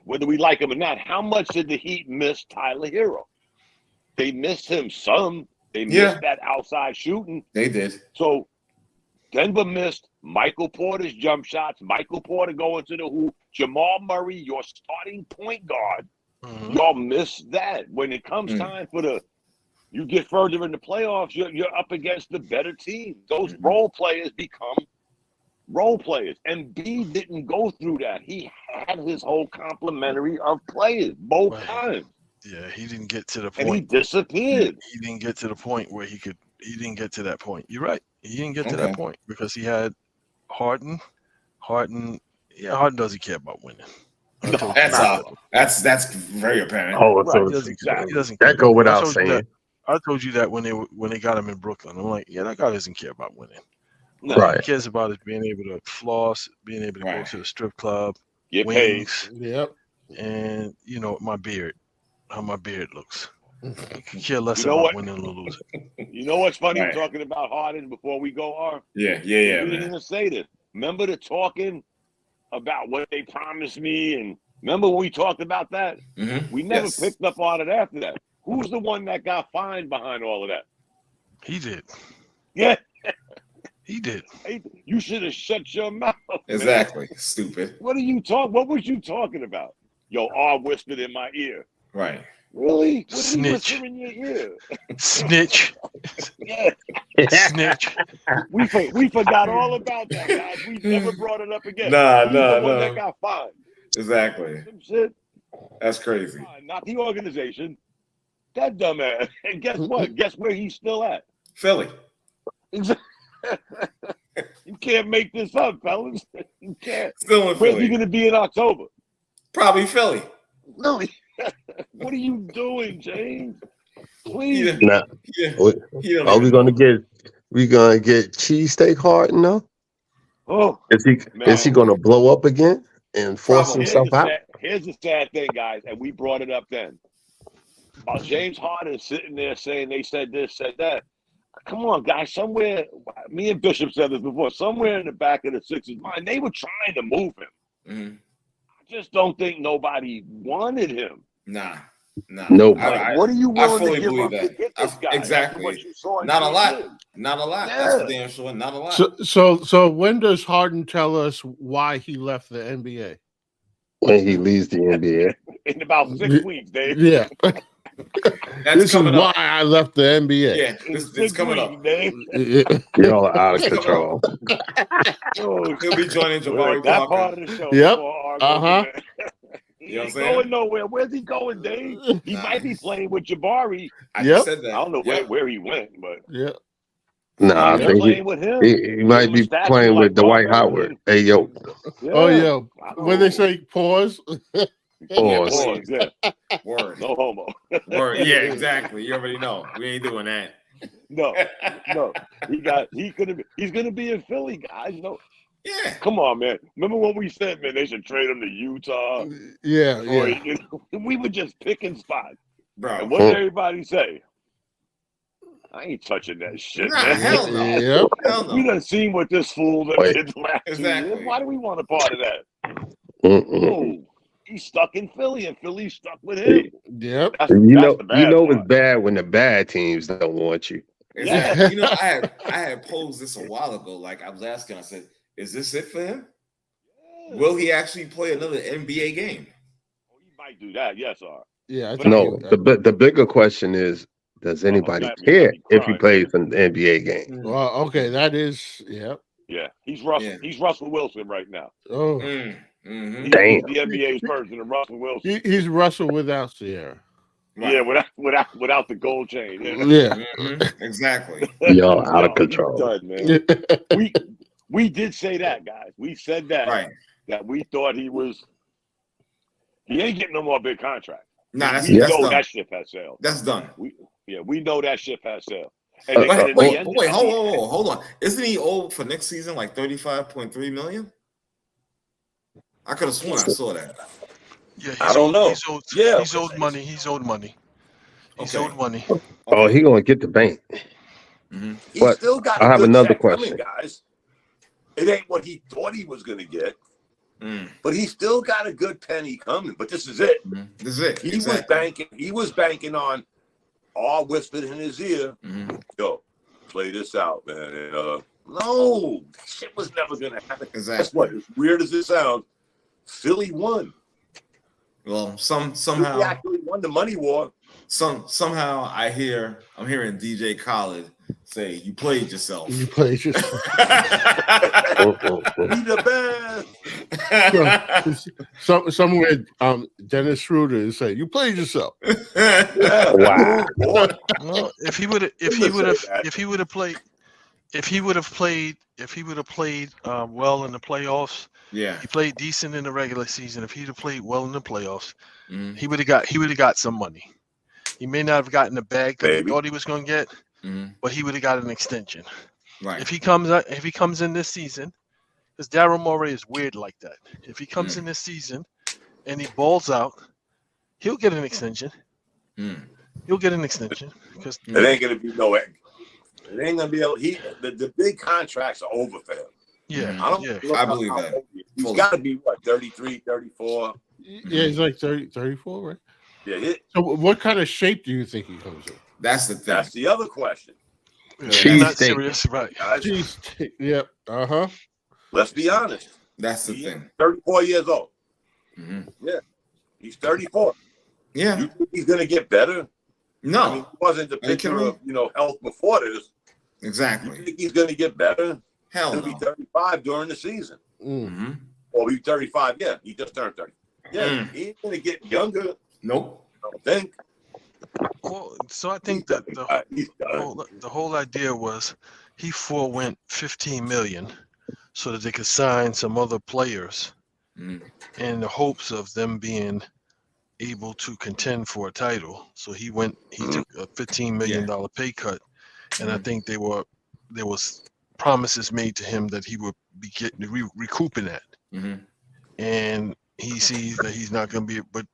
whether we like him or not, how much did the Heat miss Tyler Hero? They missed him some. They missed that outside shooting. They did. So Denver missed Michael Porter's jump shots. Michael Porter going to the hoop. Jamal Murray, your starting point guard. Y'all missed that. When it comes time for you get further in the playoffs, you're up against the better team. Those role players become role players. And B didn't go through that. He had his whole complementary of players both times. Yeah, he didn't get to the point. And he disappeared. He didn't get to the point where he didn't get to that point. You're right. He didn't get to that point because he had Harden. Harden doesn't care about winning. That's very apparent. Oh, he doesn't that go without saying. I told you that when they got him in Brooklyn. I'm like, that guy doesn't care about winning. No, He cares about it being able to floss, being able to go to the strip club, get wings, paid. And my beard, how my beard looks. I could care less about winning or losing. You know what's funny? We're talking about Harden before we go, R? Yeah. We didn't even say this. Remember the talking about what they promised me? And remember when we talked about that? We never picked up on it after that. Who's the one that got fined behind all of that? He did. Yeah. He did. You should have shut your mouth. Exactly. Man. Stupid. What was you talking about? Yo, R whispered in my ear. Right. Really? What Snitch. did he whisper in your ear? Snitch. Yeah. Snitch. We forgot all about that, guys. We never brought it up again. No. The one that got fined. Exactly. Some shit. That's crazy. Not the organization. That dumbass. And guess what? Guess where he's still at? Philly. You can't make this up, fellas. You can't. Still in Philly. Where's he going to be in October? Probably Philly. Really? What are you doing, James? Please. Are we gonna get cheesesteak Harden though? Oh, is he gonna blow up again and force himself out? Here's the sad thing, guys, and we brought it up then. James Harden sitting there saying they said this, said that. Come on, guys. Somewhere, me and Bishop said this before. Somewhere in the back of the Sixers' mind, they were trying to move him. I just don't think nobody wanted him. Nah. Nobody. What are you willing fully to give believe up that. to get this guy? Exactly. Not a lot. Yeah. That's for damn sure. Not a lot. So when does Harden tell us why he left the NBA? When he leaves the NBA. In about 6 weeks, Dave. Yeah. This is why up. I left the NBA. Yeah, it's coming up. Dave. You're all out of control. He'll be joining Jabari that Parker. part of the show. Yep. He ain't going nowhere. Where's he going, Dave? He might be playing with Jabari. I just said that. I don't know where he went, but I think he might be playing with Dwight Howard. Hey, yo. Yeah. Oh, yeah. When they say pause. Pause. Yeah. Word. No homo. Word. Yeah, exactly. You already know. We ain't doing that. No. He's gonna be in Philly, guys. No. Yeah. Come on, man. Remember what we said, man? They should trade him to Utah. Yeah. We were just picking spots. Bro. And what did everybody say? I ain't touching that shit, man. Hell no. Yep. Hell no. We done seen what this fool did last year. Why do we want a part of that? Oh, he's stuck in Philly, and Philly's stuck with him. Yep. It's bad when the bad teams don't want you. Exactly. I had posed this a while ago. Like I was asking, I said, is this it for him? Yeah. Will he actually play another NBA game? Oh, he might do that. Yes, sir. Yeah. No, the bigger question is, does anybody care if he plays an NBA game? Well, okay, that is, yeah. Yeah, he's Russell. Yeah. He's Russell Wilson right now. Oh, He's Damn. the NBA's version of Russell Wilson. He's Russell without Sierra. Right. Yeah, without the gold chain. Yeah. Exactly. Y'all out of control. Done, man. We did say that, guys. We said that. Right. That we thought he ain't getting no more big contract. Nah, that's done. That ship has sailed. That's done. We know that ship has sailed. Wait, hold on. Isn't he owed for next season like $35.3 million? I could have sworn I saw that. Yeah, I don't know. He's owed money. He's owed money. Oh, he gonna get the bank. Mm-hmm. But still got I have another question, guys. It ain't what he thought he was gonna get, but he still got a good penny coming. But this is it. This is it. He was banking on all whispered in his ear. Yo, play this out, man. And, No, shit was never gonna happen. Exactly. That's what, as weird as it sounds, Philly won. Well, somehow Philly actually won the money war. Somehow I'm hearing DJ Khaled say, "You played yourself." You played yourself. Be the best. Somewhere, Dennis Schroeder is saying, "You played yourself." Wow. No, if he would have played well in the playoffs, yeah, he played decent in the regular season. If he'd have played well in the playoffs, he would have got some money. He may not have gotten the bag that he thought he was going to get, but he would have got an extension. Right. If he comes in this season, because Daryl Morey is weird like that. If he comes in this season and he balls out, he'll get an extension. He'll get an extension because it ain't gonna be no egg. It ain't gonna be the big contracts are over for him. Yeah, I believe that. He's got to be 33, 34. Yeah, he's like 34, right? Yeah. So, what kind of shape do you think he comes in? That's the thing. That's the other question. Not serious, right? Yep. Let's be honest. That's the thing. 34 years old. Yeah, he's 34. Yeah. You think he's gonna get better? No, I mean, he wasn't the picture of health before this. Exactly. You think he's gonna get better? Hell He'll no. be 35 during the season. Or be 35. Yeah, he just turned 30. Yeah, he ain't gonna get younger. Nope. I don't think. Well, so I think that the whole idea was he forewent $15 million so that they could sign some other players in the hopes of them being able to contend for a title. So he took a $15 million pay cut, and I think there was promises made to him that he would be recouping that. And he sees that he's not going to be, but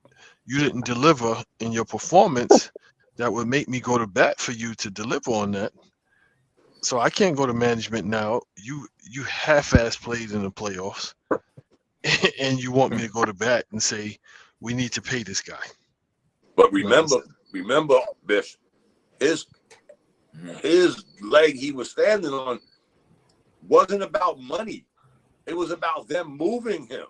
you didn't deliver in your performance that would make me go to bat for you to deliver on that. So I can't go to management now. You half-ass played in the playoffs, and you want me to go to bat and say we need to pay this guy. But remember, Bish, his leg he was standing on wasn't about money. It was about them moving him.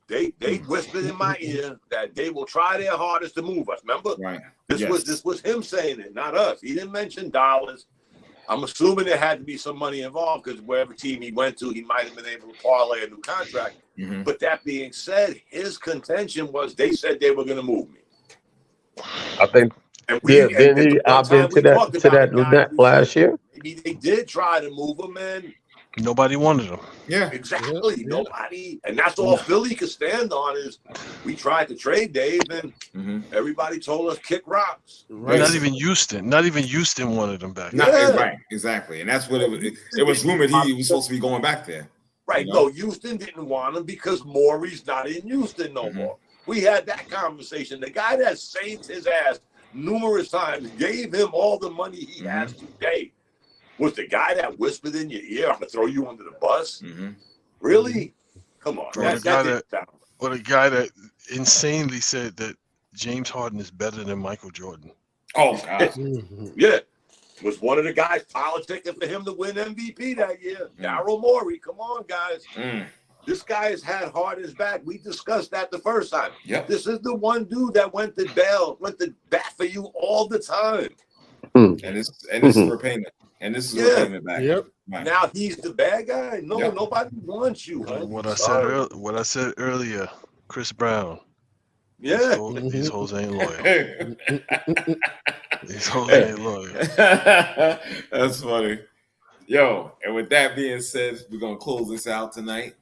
They whispered in my ear that they will try their hardest to move us. Remember? Right. This was him saying it, not us. He didn't mention dollars. I'm assuming there had to be some money involved because wherever team he went to, he might have been able to parlay a new contract. But that being said, his contention was they said they were going to move me. I think. Didn't he opt into that last year? Maybe they did try to move him, man. Nobody wanted him. Yeah, exactly. Yeah. Nobody, and that's all Philly could stand on is we tried to trade Dave, and everybody told us kick rocks. Right. Not even Houston wanted him back. Right, exactly, and that's what it was. It was rumored he was supposed to be going back there. Right. No, Houston didn't want him because Morey's not in Houston no more. We had that conversation. The guy that saved his ass numerous times, gave him all the money he has today, was the guy that whispered in your ear, I'm going to throw you under the bus? Really? Come on. Or the guy that insanely said that James Harden is better than Michael Jordan. Oh, God. Yeah. Was one of the guys politicking for him to win MVP that year. Daryl Morey. Come on, guys. This guy has had Harden's back. We discussed that the first time. Yep. This is the one dude that went to bat for you all the time. And this is repayment. And this is repayment back. Yep. Right. Now he's the bad guy. No, nobody wants you. What I said earlier, Chris Brown. Yeah. These hoes ain't loyal. These hoes ain't loyal. That's funny. Yo, and with that being said, we're going to close this out tonight.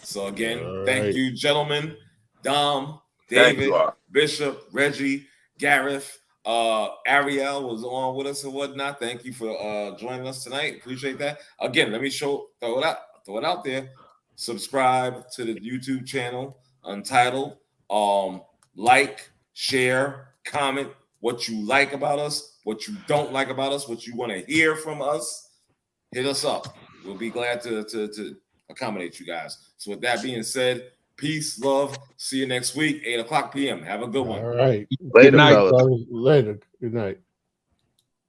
So again, thank you, gentlemen. Dom, David, Bishop, Reggie, Gareth, Ariel was on with us and whatnot. Thank you for joining us tonight. Appreciate that. Again, let me throw it out there. Subscribe to the YouTube channel, Untitled. Like, share, comment what you like about us, what you don't like about us, what you want to hear from us. Hit us up. We'll be glad to accommodate you guys. So with that being said, peace, love. See you next week, 8:00 p.m. Have a good one. All right. Later, Later. Good night.